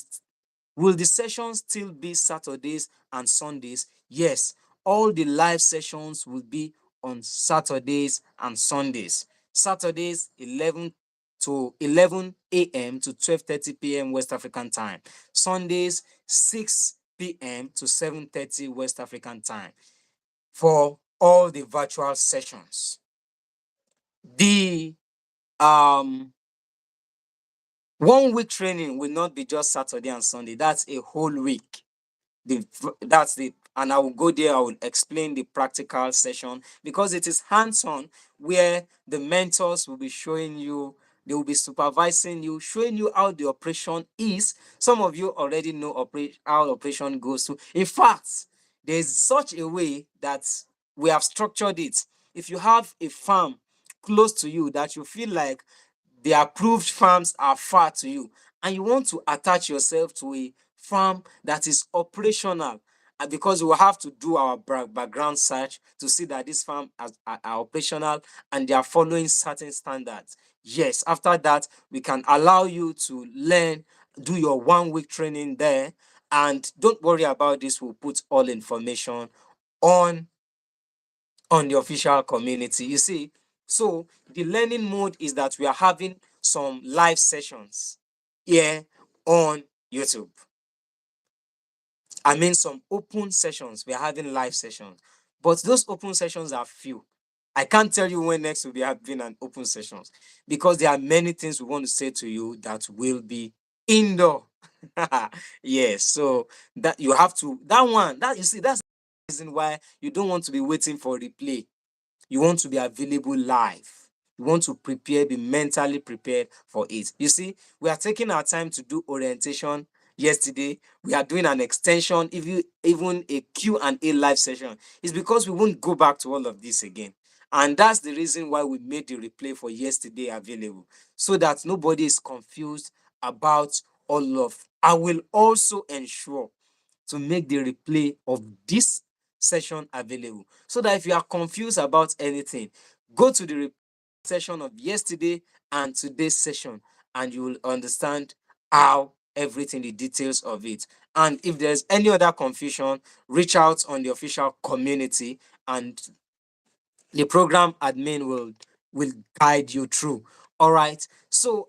Will the sessions still be Saturdays and Sundays? Yes, all the live sessions will be on Saturdays and Sundays. Saturdays 11 a.m. to 12:30 p.m. West African time. Sundays 6 p.m. to 7:30 West African time for all the virtual sessions. The 1 week training will not be just Saturday and Sunday. That's a whole week. And I will go there. I will explain the practical session because it is hands-on, where the mentors will be showing you, they will be supervising you, showing you how the operation is. Some of you already know how operation goes through. In fact, there's such a way that we have structured it. If you have a farm close to you that you feel like the approved farms are far to you, and you want to attach yourself to a farm that is operational, and because we will have to do our background search to see that this farm are operational and they are following certain standards. Yes, after that, we can allow you to learn do your 1 week training there. And don't worry about this, we'll put all information on the official community. You see, so the learning mode is that we are having some live sessions here on YouTube. I mean, some open sessions. We are having live sessions, but those open sessions are few. I can't tell you when next we'll be having an open sessions, because there are many things we want to say to you that will be indoor. Yes, so that you have to, that one, that you see, that's the reason why you don't want to be waiting for replay. You want to be available live. You want to prepare, be mentally prepared for it. You see, we are taking our time to do orientation yesterday. We are doing an extension, if you even a Q&A live session. It's because we won't go back to all of this again. And that's the reason why we made the replay for yesterday available, so that nobody is confused about all of. I will also ensure to make the replay of this session available, so that if you are confused about anything, go to the session of yesterday and today's session, and you will understand how everything, the details of it. And if there's any other confusion, reach out on the official community, and the program admin will guide you through. All right. So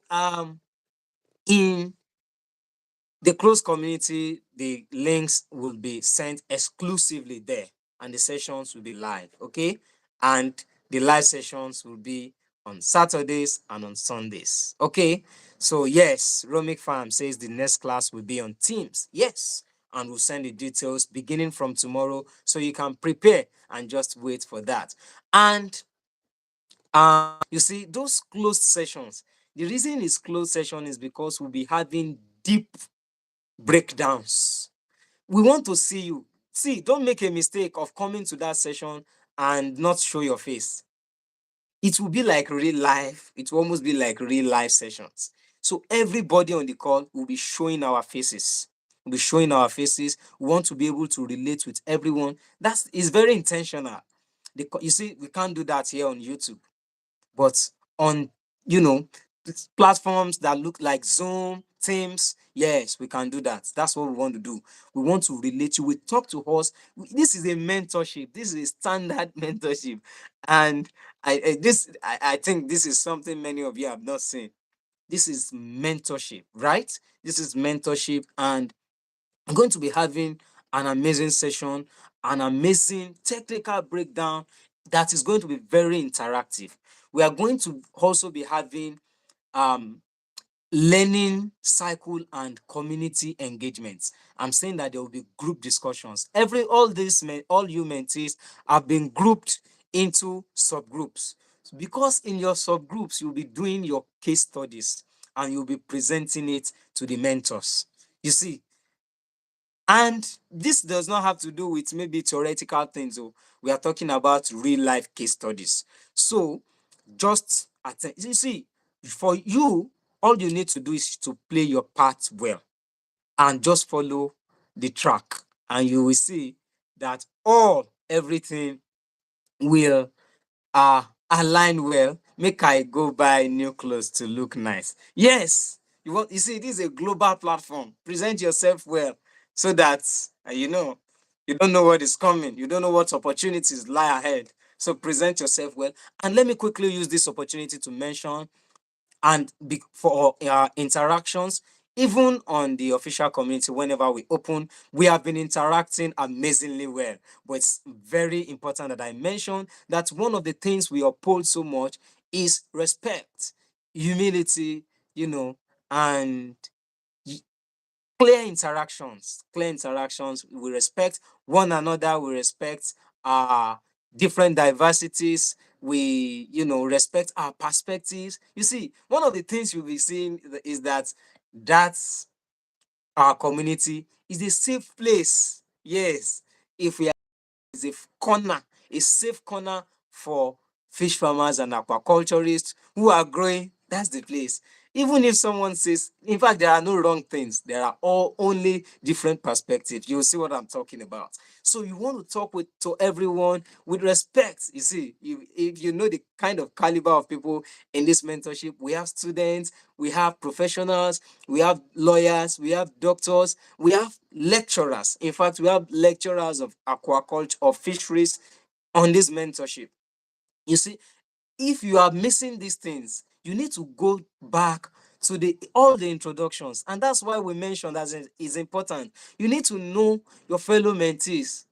in the closed community, the links will be sent exclusively there, and the sessions will be live. Okay. And the live sessions will be on Saturdays and on Sundays. Okay. So, yes, Romic Farm says the next class will be on Teams. Yes. And we'll send the details beginning from tomorrow, so you can prepare and just wait for that. And you see, those closed sessions, the reason it's closed session is because we'll be having deep breakdowns. We want to see you. See, don't make a mistake of coming to that session and not show your face. It will be like real life. It will almost be like real life sessions. So everybody on the call will be showing our faces. We'll be showing our faces. We want to be able to relate with everyone. That is very intentional. You see, we can't do that here on YouTube. But on, you know, platforms that look like Zoom, Teams, yes, we can do that. That's what we want to do. We want to relate you. We talk to us. This is a mentorship. This is a standard mentorship. And I think this is something many of you have not seen. This is mentorship, right? This is mentorship, and I'm going to be having an amazing session, an amazing technical breakdown that is going to be very interactive. We are going to also be having um, learning cycle and community engagements. I'm saying that there will be group discussions. All you mentees have been grouped into subgroups, because in your subgroups you'll be doing your case studies and you'll be presenting it to the mentors. You see, and this does not have to do with maybe theoretical things. Oh, we are talking about real life case studies. So just attend. You see, for you, all you need to do is to play your part well and just follow the track, and you will see that everything will align well. Make I go buy new clothes to look nice. Yes, you see, this is a global platform. Present yourself well, so that you don't know what is coming. You don't know what opportunities lie ahead. So present yourself well. And let me quickly use this opportunity to mention, and for interactions, even on the official community, whenever we open, we have been interacting amazingly well. But it's very important that I mention that one of the things we uphold so much is respect, humility, and clear interactions. We respect one another. We respect different diversities. We respect our perspectives. You see, one of the things you'll be seeing is that that's our community is a safe place. Yes, if we are, is a safe corner for fish farmers and aquaculturists who are growing. That's the place. Even if someone says, in fact, there are no wrong things, there are all only different perspectives. You'll see what I'm talking about. So you want to talk with to everyone with respect. You see, if you know the kind of caliber of people in this mentorship, we have students, we have professionals, we have lawyers, we have doctors, we have lecturers. In fact, we have lecturers of aquaculture, of fisheries on this mentorship. You see, if you are missing these things, you need to go back to the all the introductions, and that's why we mentioned that is important. You need to know your fellow mentees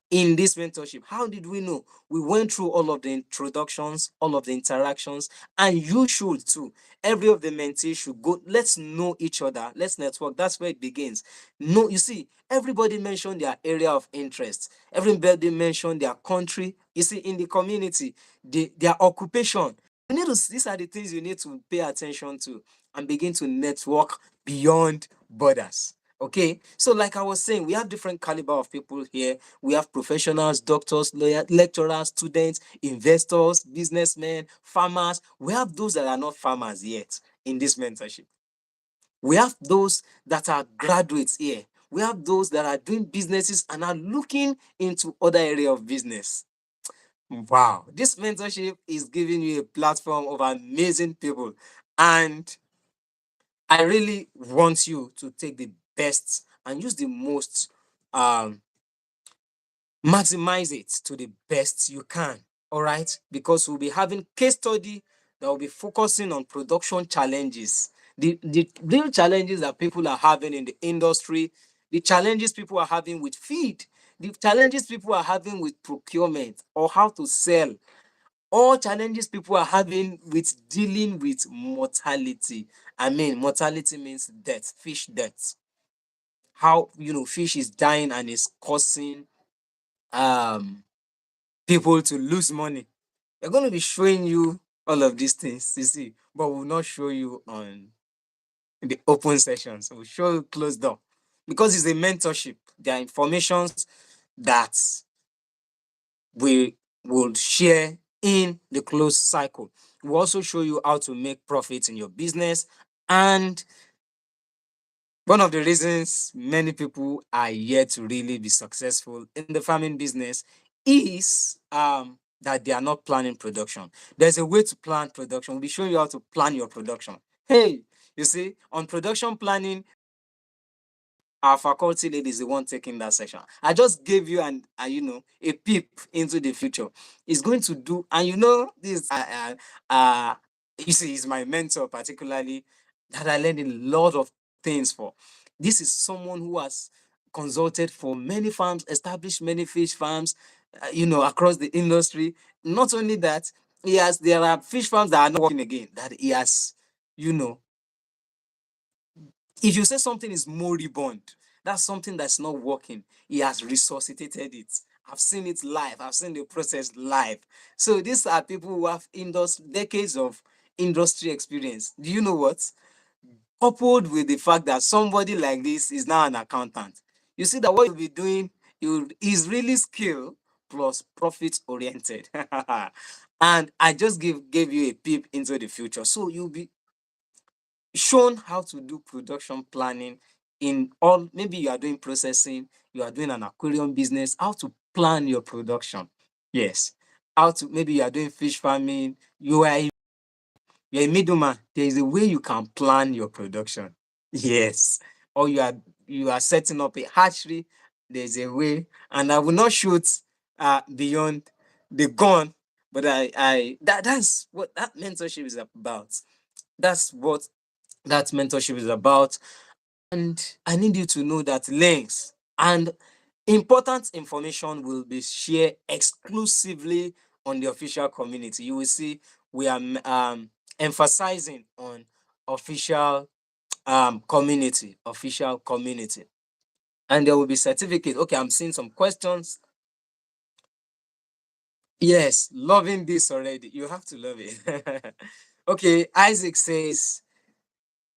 in this mentorship. How did we know? We went through all of the introductions, all of the interactions, and you should too. Every of the mentees should go. Let's know each other. Let's network. That's where it begins. No, you see, everybody mentioned their area of interest. Everybody mentioned their country. You see, in the community, their occupation. You need to, these are the things you need to pay attention to and begin to network beyond borders. Okay, so like I was saying, we have different caliber of people here. We have professionals, doctors, lecturers, students, investors, businessmen, farmers. We have those that are not farmers yet in this mentorship. We have those that are graduates here. We have those that are doing businesses and are looking into other area of business. Wow, this mentorship is giving you a platform of amazing people, and I really want you to take the best and use the most, um, maximize it to the best you can. All right, because we'll be having case study that will be focusing on production challenges, the real challenges that people are having in the industry, the challenges people are having with feed, the challenges people are having with procurement or how to sell, all challenges people are having with dealing with mortality. I mean, mortality means death, fish death. How, fish is dying and is causing um people to lose money. We're going to be showing you all of these things, you see, but we'll not show you on the open sessions. We'll show you closed door because it's a mentorship. There are informations that we will share in the closed cycle. We'll also show you how to make profits in your business. And one of the reasons many people are yet to really be successful in the farming business is that they are not planning production. There's a way to plan production. We'll be showing you how to plan your production. Hey, you see, on production planning, our faculty lady is the one taking that section. I just gave you a peep into the future. It's going to do, and this. You see, he's my mentor, particularly that I learned a lot of things for. This is someone who has consulted for many farms, established many fish farms, across the industry. Not only that, there are fish farms that are not working again. That he has, you know, if you say something is moribund, that's something that's not working. He has resuscitated it. I've seen it live. I've seen the process live. So these are people who have decades of industry experience. Do you know what? Coupled with the fact that somebody like this is now an accountant, you see that what you'll be doing is really skill plus profit oriented. And I just gave you a peep into the future. So you'll be shown how to do production planning in all. Maybe you are doing processing, you are doing an aquarium business, how to plan your production. Yes. How to, maybe you are doing fish farming, you're a middleman. There is a way you can plan your production. Yes. Or you are setting up a hatchery. There's a way. And I will not shoot beyond the gun, but that's what that mentorship is about. That's what that mentorship is about. And I need you to know that links and important information will be shared exclusively on the official community. You will see we are emphasizing on official official community. And there will be certificate. Okay, I'm seeing some questions. Yes, loving this already. You have to love it. Okay, Isaac says,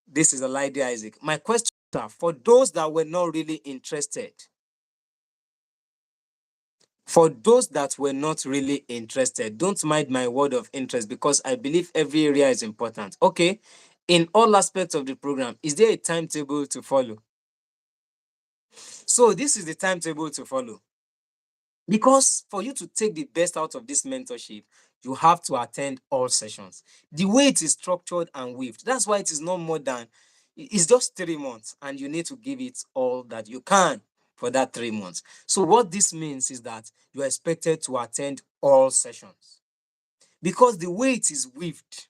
this is a lady Isaac. My question are for those that were not really interested. For those that were not really interested, don't mind my word of interest because I believe every area is important. Okay. in all aspects of the program. Is there a timetable to follow? So this is the timetable to follow. Because for you to take the best out of this mentorship, you have to attend all sessions. The way it is structured and weaved, that's why it is not more than, it's just 3 months, and you need to give it all that you can for that 3 months. So what this means is that you are expected to attend all sessions. Because the way it is weaved,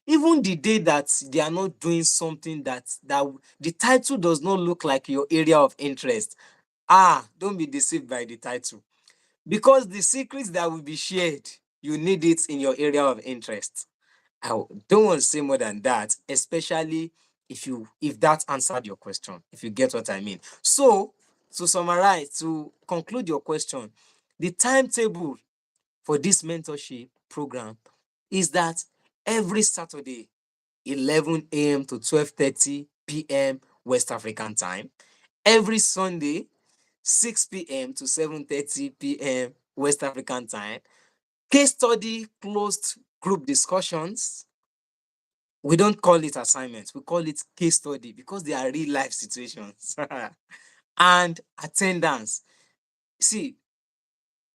even the day that they are not doing something that the title does not look like your area of interest, don't be deceived by the title. Because the secrets that will be shared, you need it in your area of interest. I don't want to say more than that, especially if that answered your question, if you get what I mean. So, to summarize, to conclude your question, the timetable for this mentorship program is that every Saturday, 11 a.m. to 12:30 p.m. West African time, every Sunday, 6 p.m. to 7:30 p.m. West African time, case study closed group discussions. We don't call it assignments, we call it case study because they are real life situations. And attendance. See,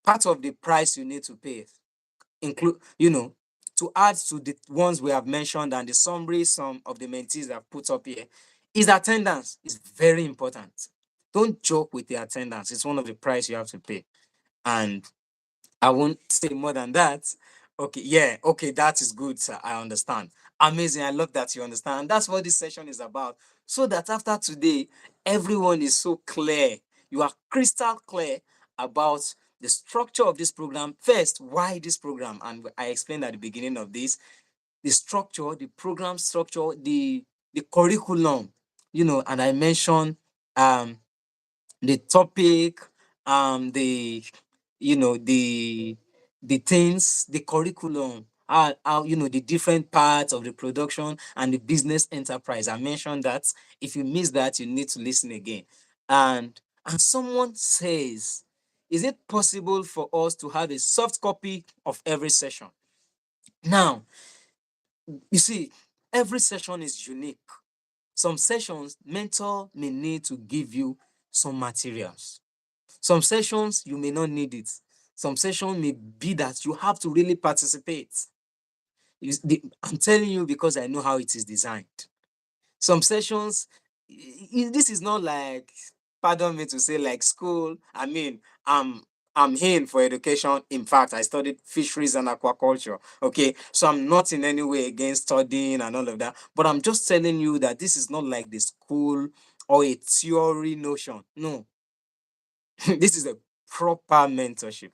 part of the price you need to pay include, to add to the ones we have mentioned and the summary some of the mentees have put up here, is attendance. Is very important. Don't joke with the attendance. It's one of the price you have to pay. And I won't say more than that. Okay, yeah, okay, that is good, sir. I understand. Amazing. I love that you understand. And that's what this session is about. So that after today, everyone is so clear. You are crystal clear about the structure of this program. First, why this program? And I explained at the beginning of this, the structure, the program structure, the curriculum, and I mentioned the topic, the the things, the curriculum, how the different parts of the production and the business enterprise. I mentioned that. If you miss that, you need to listen again. And someone says, is it possible for us to have a soft copy of every session? Now, you see, every session is unique. Some sessions, mentor may need to give you some materials. Some sessions, you may not need it. Some sessions may be that you have to really participate. I'm telling you because I know how it is designed. Some sessions, this is not like, pardon me to say, like school. I mean, I'm in for education. In fact, I studied fisheries and aquaculture. Okay, so I'm not in any way against studying and all of that. But I'm just telling you that this is not like the school or a theory notion. No, this is a proper mentorship,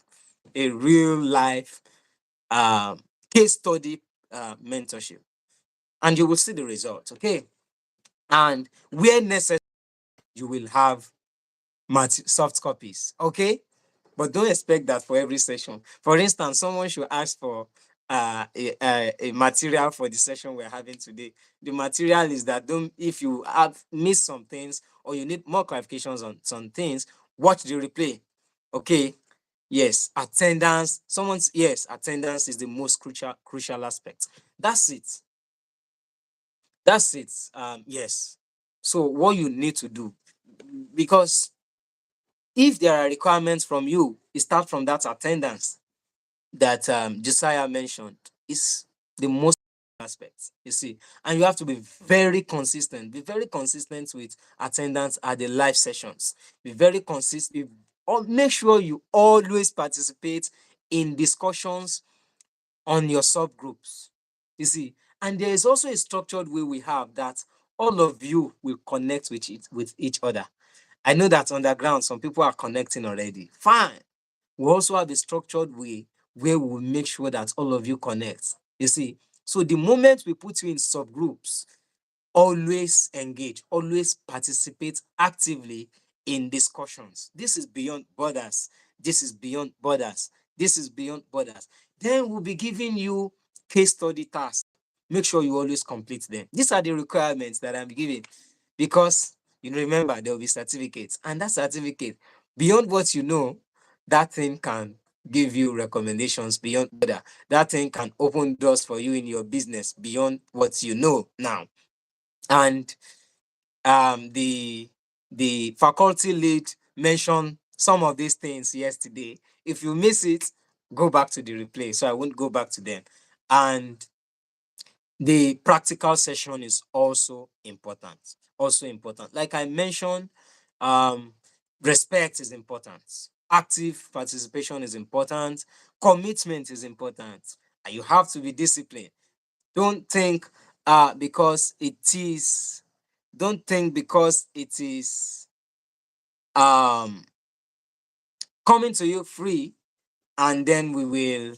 a real life um, case study mentorship, and you will see the results. Okay, and where necessary, you will have soft copies. Okay, but don't expect that for every session. For instance, someone should ask for a material for the session we're having today. The material is that, don't, if you have missed some things or you need more clarifications on some things, watch the replay. Okay. Yes, attendance. Attendance is the most crucial aspect. That's it. That's it. Yes. So what you need to do, because if there are requirements from you, it starts from that attendance that Josiah mentioned. Is the most aspect, you see, and you have to be very consistent. Be very consistent with attendance at the live sessions. Be very consistent. Make sure you always participate in discussions on your subgroups. You see, and there is also a structured way we have that all of you will connect with each other. I know that underground, some people are connecting already. Fine. We also have a structured way where we will make sure that all of you connect. You see, so the moment we put you in subgroups, always engage, always participate actively in discussions. This is beyond borders. This is beyond borders. This is beyond borders. Then we'll be giving you case study tasks. Make sure you always complete them. These are the requirements that I'm giving, because remember, there will be certificates, and that certificate, beyond what you know, that thing can give you recommendations beyond that. That thing can open doors for you in your business beyond what you know now. And the faculty lead mentioned some of these things yesterday. If you miss it, go back to the replay. So I won't go back to them. And the practical session is also important. Also important. Like I mentioned, um, respect is important. Active participation is important. Commitment is important. And you have to be disciplined. Don't think because it is don't think because it is um coming to you free, and then we will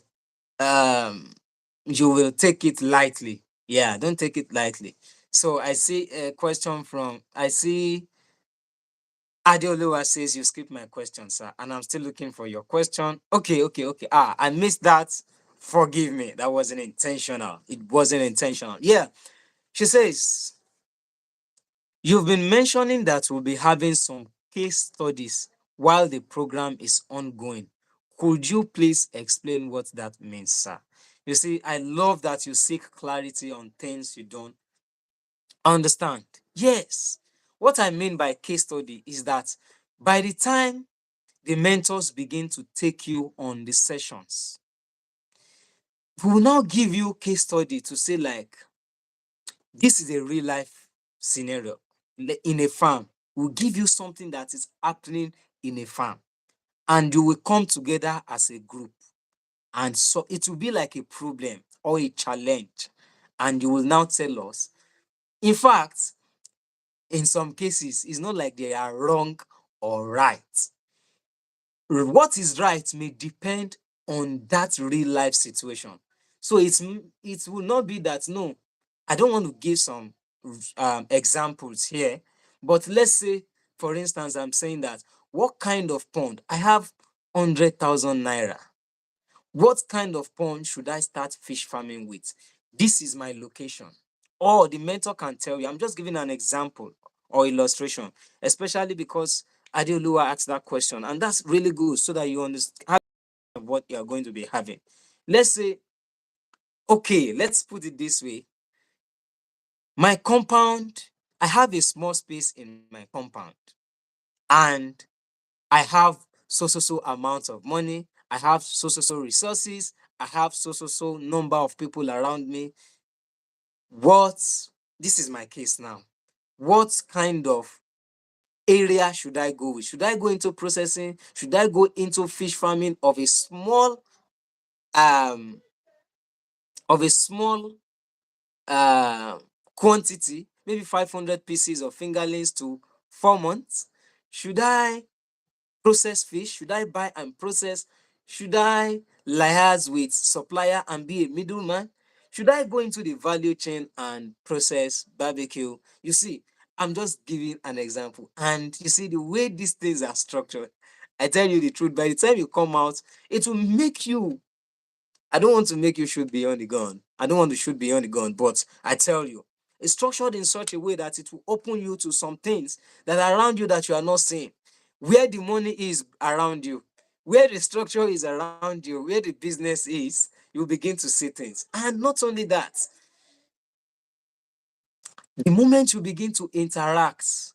you will take it lightly. Yeah, don't take it lightly. So I see a question from I see Adeoluwa says you skipped my question, sir, and I'm still looking for your question. Okay. I missed that. Forgive me. That wasn't intentional. It wasn't intentional. Yeah. She says, you've been mentioning that we'll be having some case studies while the program is ongoing. Could you please explain what that means, sir? You see, I love that you seek clarity on things you don't understand. Yes. What I mean by case study is that by the time the mentors begin to take you on the sessions, we will now give you case study to say, like, this is a real life scenario in a farm. We'll give you something that is happening in a farm, and you will come together as a group. And so it will be like a problem or a challenge. And you will now tell us. In fact, in some cases, it's not like they are wrong or right. What is right may depend on that real life situation. So it will not be that, no, I don't want to give some examples here, but let's say, for instance, I'm saying that what kind of pond? I have 100,000 naira. What kind of pond should I start fish farming with? This is my location. Or the mentor can tell you, I'm just giving an example or illustration, especially because Adeoluwa asked that question. And that's really good so that you understand what you're going to be having. Let's say, okay, let's put it this way. My compound, I have a small space in my compound, and I have so amount of money. I have so resources. I have so number of people around me. What, this is my case now. What kind of area should I go with? Should I go into processing? Should I go into fish farming um of a small uh, quantity, maybe 500 pieces of fingerlings to 4 months? Should I process fish? Should I buy and process? Should I liaise with supplier and be a middleman? Should I go into the value chain and process barbecue? You see, I'm just giving an example. And you see, the way these things are structured, I tell you the truth, by the time you come out, it will make you, I don't want to make you shoot beyond the gun. I don't want to shoot beyond the gun, but I tell you, it's structured in such a way that it will open you to some things that are around you that you are not seeing. Where the money is around you, where the structure is around you, where the business is, you begin to see things. And not only that, the moment you begin to interact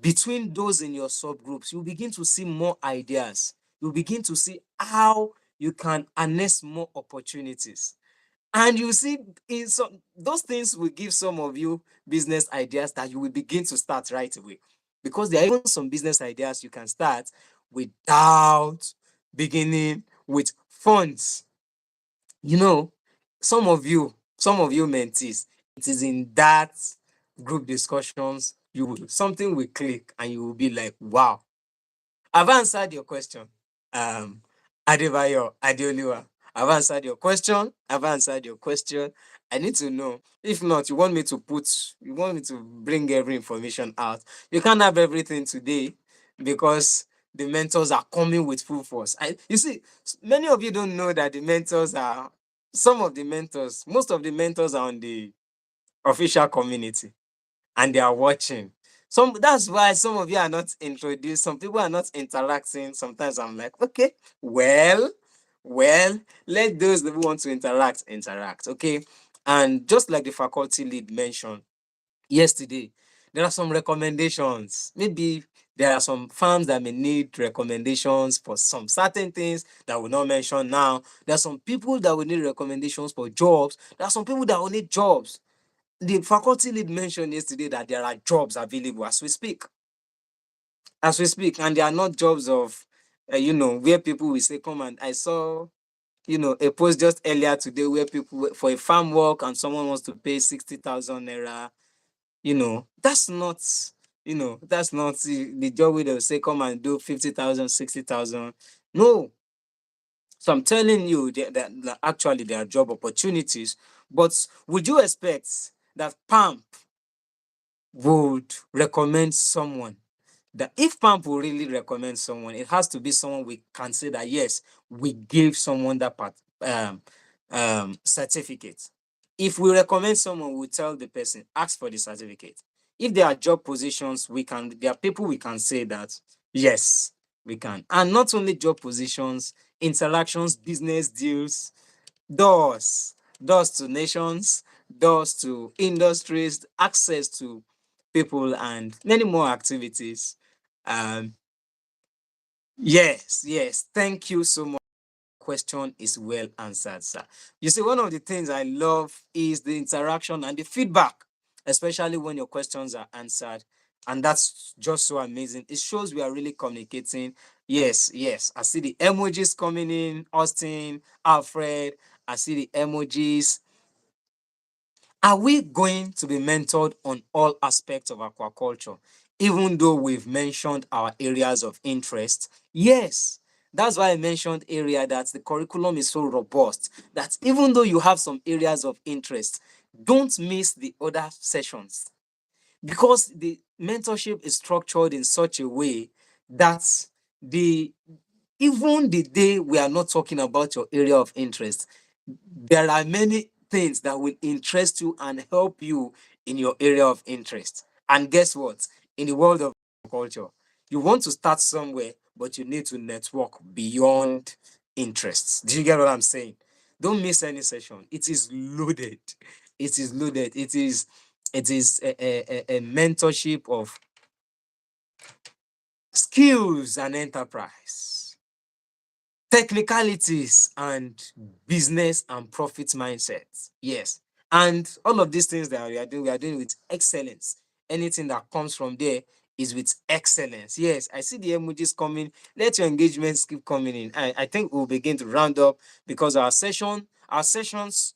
between those in your subgroups, you begin to see more ideas. You begin to see how you can harness more opportunities. And you see, in some those things will give some of you business ideas that you will begin to start right away. Because there are even some business ideas you can start without beginning with funds. You know, some of you mentees, it is in that group discussions you will something will click and you will be like, wow, I've answered your question. Um, Adebayo, Adeoliwa, I've answered your question. I've answered your question. I need to know. If not, you want me to bring every information out. You can't have everything today because the mentors are coming with full force. You see, many of you don't know that most of the mentors are on the official community and they are watching. That's why some of you are not introduced, some people are not interacting. Sometimes I'm like, okay, well, Well, let those who want to interact, okay? And just like the faculty lead mentioned yesterday, there are some recommendations. Maybe there are some farms that may need recommendations for some certain things that we'll not mention now. There are some people that will need recommendations for jobs. There are some people that will need jobs. The faculty lead mentioned yesterday that there are jobs available as we speak. As we speak, and they are not jobs of, where people will say, come and I saw, a post just earlier today where people for a farm work and someone wants to pay 60,000 naira. That's not, that's not the job where they'll say, come and do 50,000, 60,000. No. So I'm telling you that actually there are job opportunities, but would you expect that PAMP would recommend someone? That if PAMP will really recommend someone, it has to be someone we can say that yes, we gave someone that certificate. If we recommend someone, we tell the person, ask for the certificate. If there are job positions, there are people we can say that yes, we can. And not only job positions, interactions, business deals, doors to nations, doors to industries, access to people, and many more activities. Um, yes. Thank you so much. Question is well answered, sir. You see, one of the things I love is the interaction and the feedback, especially when your questions are answered. And that's just so amazing. It shows we are really communicating. Yes. I see the emojis coming in. Austin, Alfred, I see the emojis. Are we going to be mentored on all aspects of aquaculture, even though we've mentioned our areas of interest? Yes. That's why I mentioned area that the curriculum is so robust that even though you have some areas of interest, don't miss the other sessions, because the mentorship is structured in such a way that the even the day we are not talking about your area of interest, there are many things that will interest you and help you in your area of interest. And guess what? In the world of culture, you want to start somewhere, but you need to network beyond interests. Do you get what I'm saying? Don't miss any session. It is loaded. It is loaded. It is a mentorship of skills and enterprise, technicalities and business and profit mindset. Yes. And all of these things that we are doing with excellence. Anything that comes from there is with excellence. Yes, I see the emojis coming. Let your engagements keep coming in. I think we'll begin to round up because our sessions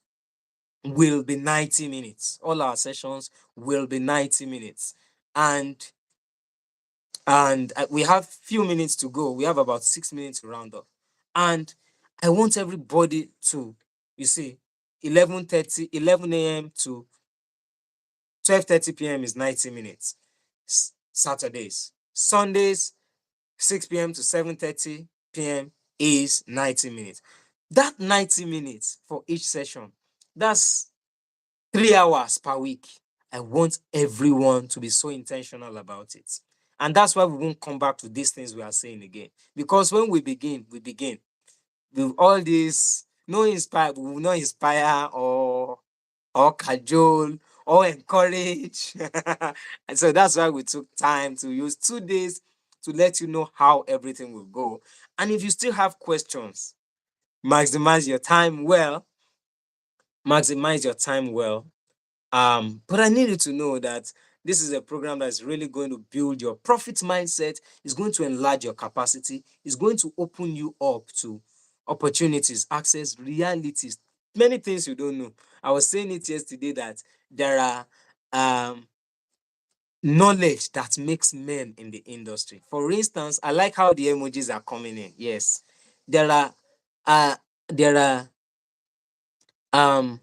will be 90 minutes. All our sessions will be 90 minutes. And we have few minutes to go. We have about 6 minutes to round up. And I want everybody to, you see, 11 a.m. to 12:30 p.m. is 90 minutes. Saturdays. Sundays, 6 p.m. to 7:30 p.m. is 90 minutes. That 90 minutes for each session, that's 3 hours per week. I want everyone to be so intentional about it. And that's why we won't come back to these things we are saying again. Because when we begin with all this, we will not inspire or cajole or encourage. And so that's why we took time to use 2 days to let you know how everything will go. And if you still have questions, maximize your time well. Maximize your time well. But I need you to know that this is a program that's really going to build your profit mindset, it's going to enlarge your capacity, it's going to open you up to opportunities, access, realities, many things you don't know. I was saying it yesterday that there are knowledge that makes men in the industry. For instance, I like how the emojis are coming in. Yes, there are uh there are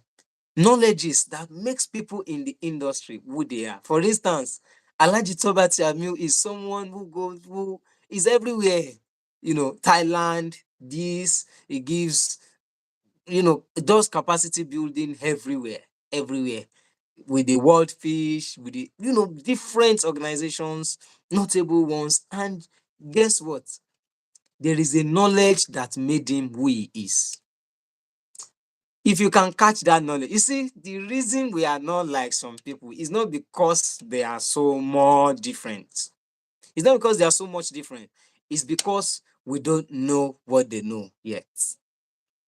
knowledges that makes people in the industry who they are. For instance, Alhaji Tobati Amiu is someone who is everywhere. Thailand, he gives, does capacity building everywhere. With the World Fish, with the, different organizations, notable ones. And guess what? there is a knowledge that made him who he is. If you can catch that knowledge, you see, the reason we are not like some people is not because they are so more different. It's not because they are so much different. It's because we don't know what they know yet.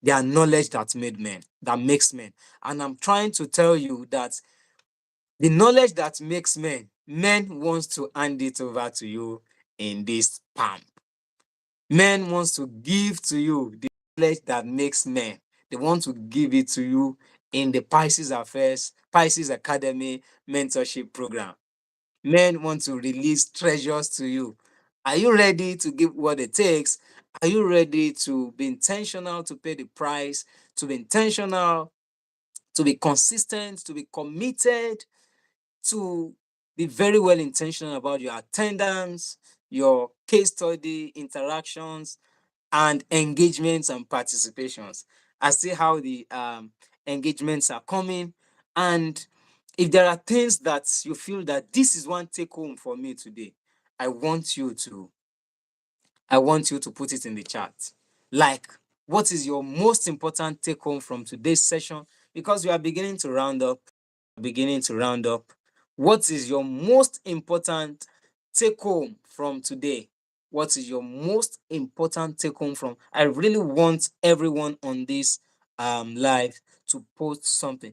Their knowledge that made men, that makes men. And I'm trying to tell you that the knowledge that makes men, men wants to hand it over to you in this PAMP. Men wants to give to you the knowledge that makes men. They want to give it to you in the Pisces Academy Mentorship Program. Men want to release treasures to you. Are you ready to give what it takes? Are you ready to be intentional to pay the price, to be intentional, to be consistent, to be committed, to be very well intentional about your attendance, your case study interactions, and engagements and participations? I see how the engagements are coming. And if there are things that you feel that this is one take home for me today, I want you to put it in the chat. Like, what is your most important take home from today's session? Because we are beginning to round up. What is your most important take home from today? What is your most important take home from? I really want everyone on this live to post something.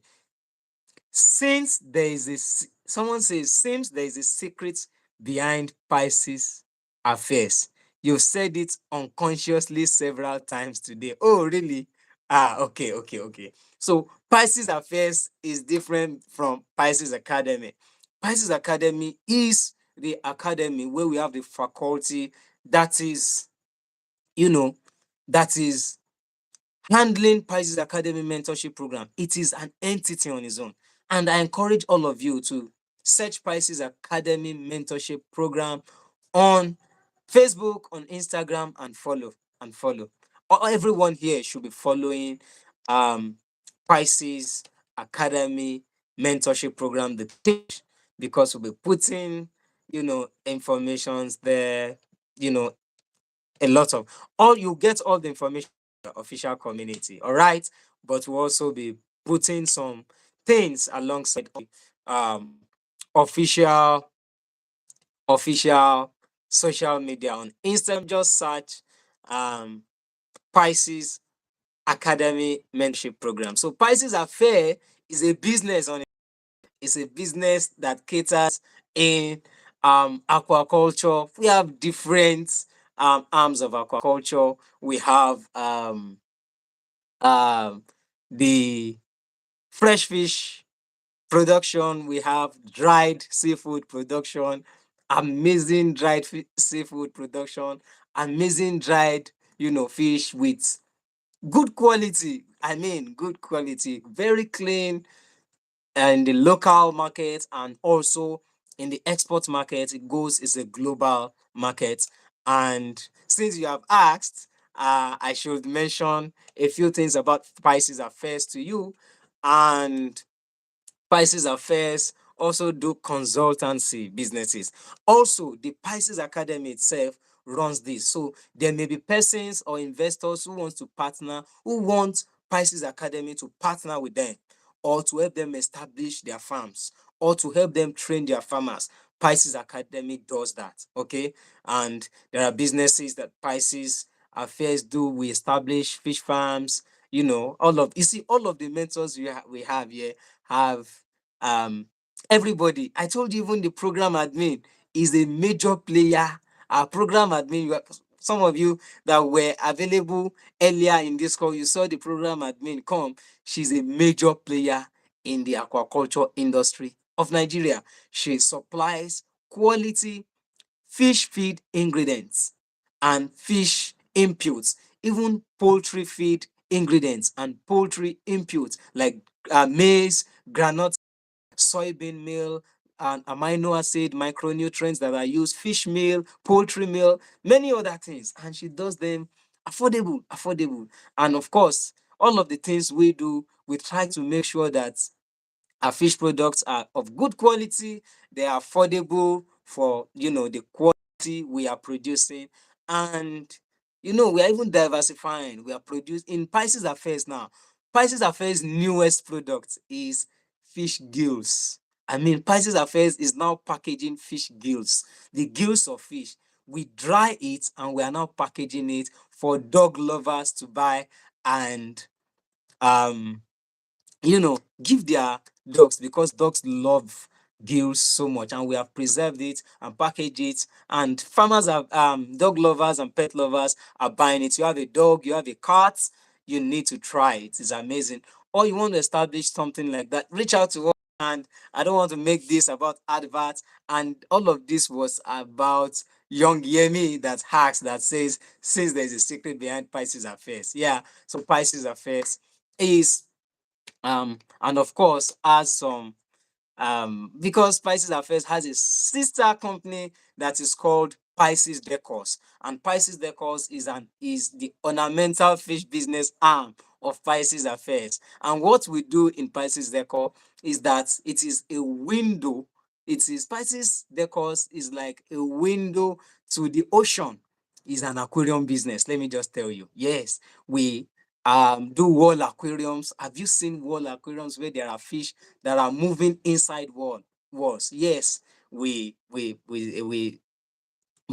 Since there is someone says, seems there is a secret behind Pisces affairs. You've said it unconsciously several times today. Oh, really? Okay. So Pisces affairs is different from Pisces Academy. Pisces Academy is the academy where we have the faculty that is, you know, that is handling Pisces Academy Mentorship Program. It is an entity on its own. And I encourage all of you to search Pisces Academy Mentorship Program on Facebook, on Instagram, and follow. Everyone here should be following um, Pisces Academy Mentorship Program, the page, because we'll be putting, informations there, you know, a lot of all you get all the information in the official community, all right, but we'll also be putting some things alongside um official official social media. On Instagram, just search um Pisces Academy Mentorship Program. So Pisces Affair is a business on it's a business that caters in aquaculture. We have different arms of aquaculture. We have um, the fresh fish production. We have dried seafood production, amazing seafood production, amazing dried, fish with good quality. I mean, good quality, very clean, in the local market and also in the export market. It goes is a global market. And since you have asked, I should mention a few things about Pisces affairs to you. And Pisces Affairs also do consultancy businesses. Also, the Pisces Academy itself runs this. So there may be persons or investors who want to partner, who want Pisces Academy to partner with them, or to help them establish their farms, or to help them train their farmers. Pisces Academy does that. Okay. And there are businesses that Pisces Affairs do. We establish fish farms, all of the mentors we have here have everybody. I told you, even the program admin is a major player. Our program admin, some of you that were available earlier in this call, you saw the program admin come. She's a major player in the aquaculture industry of Nigeria. She supplies quality fish feed ingredients and fish inputs, even poultry feed ingredients and poultry inputs like maize, granite, soybean meal, and amino acid micronutrients that are used, fish meal, poultry meal, many other things. And she does them affordable. And of course, all of the things we do, we try to make sure that our fish products are of good quality, they are affordable for the quality we are producing, and We are even diversifying. We are producing in Pisces Affairs now. Pisces Affairs' newest product is fish gills. I mean, Pisces Affairs is now packaging fish gills, the gills of fish. We dry it and we are now packaging it for dog lovers to buy and um give their dogs, because dogs love gills so much, and we have preserved it and packaged it, and farmers are dog lovers and pet lovers are buying it. You have a dog, you have a cat, you need to try it. It's amazing. Or you want to establish something like that, reach out to us. And I don't want to make this about adverts, and all of this was about young Yemi that hacks that says, since there's a secret behind Pisces Affairs. Yeah, so Pisces Affairs is and of course has some because Pisces Affairs has a sister company that is called Pisces Decors, and Pisces Decors is the ornamental fish business arm of Pisces Affairs. And what we do in Pisces Decor is that it is a window. It is Pisces Decors is like a window to the ocean. Is an aquarium business. Let me just tell you. Yes, we do wall aquariums. Have you seen wall aquariums where there are fish that are moving inside walls? Yes, we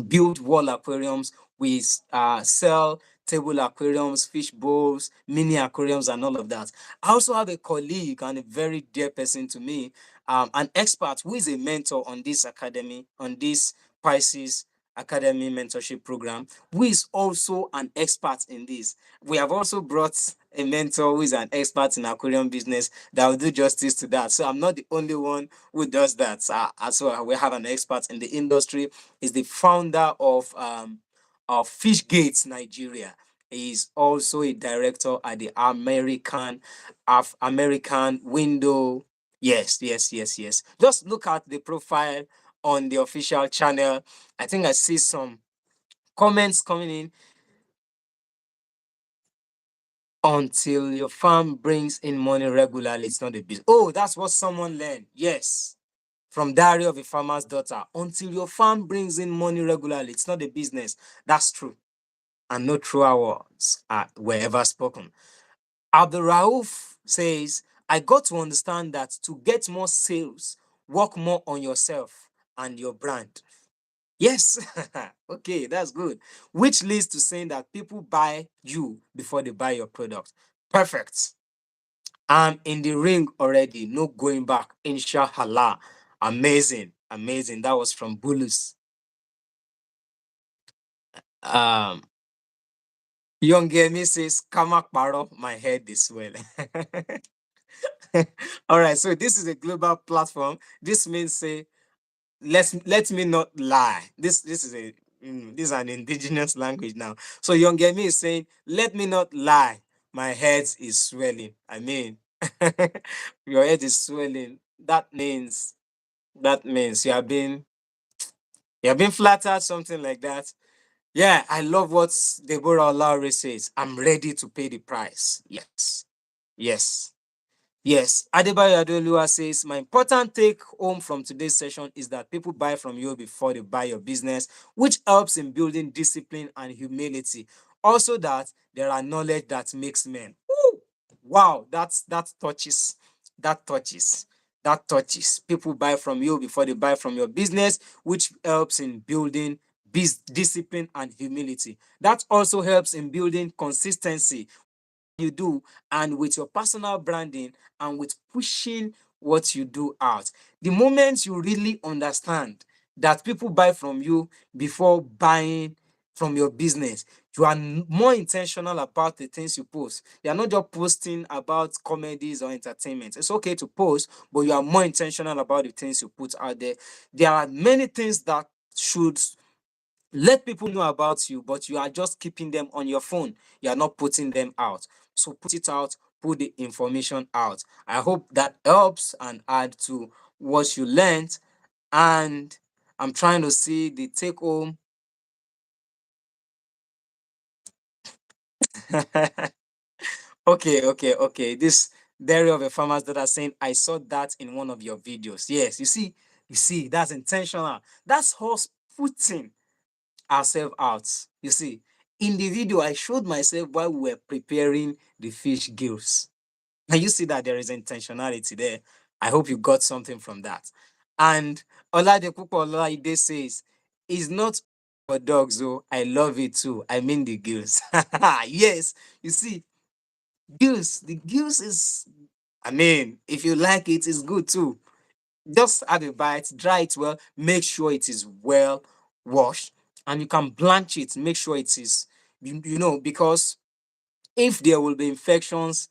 build wall aquariums. We sell table aquariums, fish bowls, mini aquariums, and all of that. I also have a colleague and a very dear person to me, an expert who is a mentor on this academy, on this Pisces Academy Mentorship Program, who is also an expert in this. We have also brought a mentor who is an expert in aquarium business that will do justice to that. So I'm not the only one who does that. As well, we have an expert in the industry. Is the founder of Fish Gates Nigeria. He is also a director at the American Window. Yes, yes, yes, yes. Just look at the profile on the official channel. I think I see some comments coming in. Until your farm brings in money regularly, it's not a business. Oh, that's what someone learned. Yes. From Diary of a Farmer's Daughter. Until your farm brings in money regularly, it's not a business. That's true. And no truer words were ever spoken. Abdul Rauf says, I got to understand that to get more sales, work more on yourself and your brand. Yes. Okay, that's good. Which leads to saying that people buy you before they buy your product. Perfect. I'm in the ring already. No going back. Inshallah. Amazing. Amazing. That was from Bulus. Um, Young Gemi says, Kamak Paro, my head is swelling. All right, so this is a global platform. This means say, let me not lie. This is this is an indigenous language now. So Young Gemi is saying, let me not lie. My head is swelling. I mean, your head is swelling. That means you have been flattered, something like that. Yeah, I love what Deborah Lowry says. I'm ready to pay the price. Yes. Yes. Yes. Adebayo Adeoluwa says, my important take home from today's session is that people buy from you before they buy your business, which helps in building discipline and humility. Also, that there are knowledge that makes men. Woo! Wow, that touches. That touches. That touches. People buy from you before they buy from your business, which helps in building discipline and humility. That also helps in building consistency you do, and with your personal branding, and with pushing what you do out. The moment you really understand that people buy from you before buying from your business, you are more intentional about the things you post. You are not just posting about comedies or entertainment. It's okay to post, but you are more intentional about the things you put out there. There are many things that should let people know about you, but you are just keeping them on your phone. You are not putting them out. So put it out, put the information out. I hope that helps and add to what you learned. And I'm trying to see the take home. Okay. This Diary of a Farmer's Daughter saying, I saw that in one of your videos. Yes, you see, that's intentional. That's us putting ourselves out. You see, In the video, I showed myself while we were preparing the fish gills. And you see that there is intentionality there. I hope you got something from that. And Oladepupo Olaide says, it's not for dogs, though. I love it too. I mean the gills. Yes, you see, gills. The gills is, I mean, if you like it, it's good too. Just have a bite, dry it well, make sure it is well washed, and you can blanch it. Make sure it is, because if there will be infections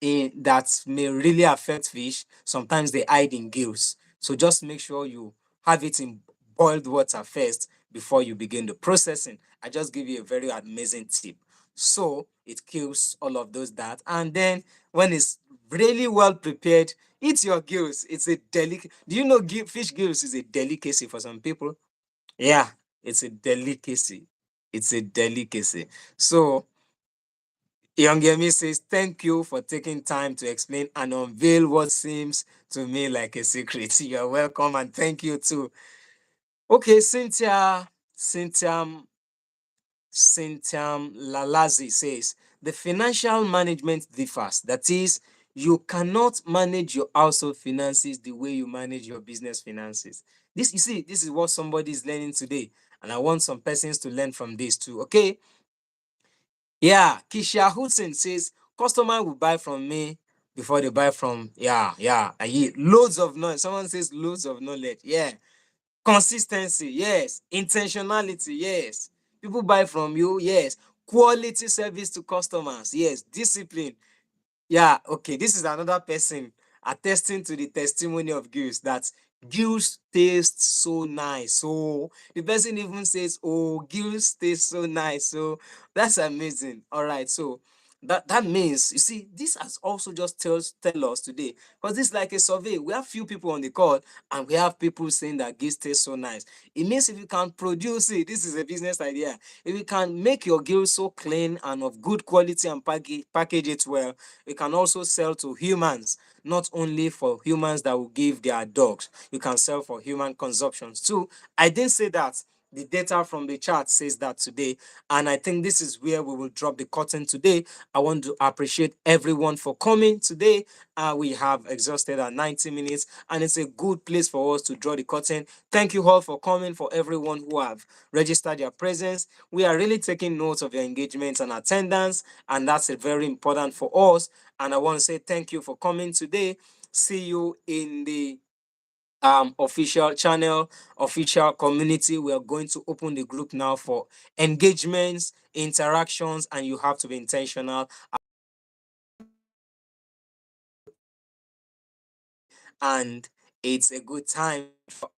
that may really affect fish, sometimes they hide in gills. So just make sure you have it in boiled water first before you begin the processing. I just give you a very amazing tip. So it kills all of those that. And then when it's really well prepared, eat your gills. It's a delicacy. Do you know fish gills is a delicacy for some people? Yeah, it's a delicacy. It's a delicacy. So Young Yemi says, thank you for taking time to explain and unveil what seems to me like a secret. You're welcome, and thank you too. Okay, Cynthia Lalazi says, the financial management differs. That is, you cannot manage your household finances the way you manage your business finances. This, you see, this is what somebody is learning today. And I want some persons to learn from this too. Okay. Yeah, Kisha Hudson says customer will buy from me before they buy from I hear loads of knowledge. Someone says loads of knowledge. Yeah, consistency. Yes, intentionality. Yes, people buy from you. Yes, quality service to customers. Yes, discipline. Yeah, okay. This is another person attesting to the testimony of Gills that Gills taste so nice. So the person even says, oh, Gills taste so nice. So that's amazing. All right. So that means, you see, this has also just tell us today, because this is like a survey. We have few people on the call and we have people saying that Gills taste so nice. It means if you can produce it, this is a business idea. If you can make your Gills so clean and of good quality and package it well, you can also sell to humans, not only for humans that will give their dogs. You can sell for human consumptions too. I didn't say that. The data from the chart says that today. And I think this is where we will drop the curtain today. I want to appreciate everyone for coming today. We have exhausted our 90 minutes, and it's a good place for us to draw the curtain. Thank you all for coming, for everyone who have registered your presence. We are really taking notes of your engagement and attendance, and that's very important for us. And I want to say thank you for coming today. See you in the official channel, official community. We are going to open the group now for engagements, interactions, and you have to be intentional. And it's a good time for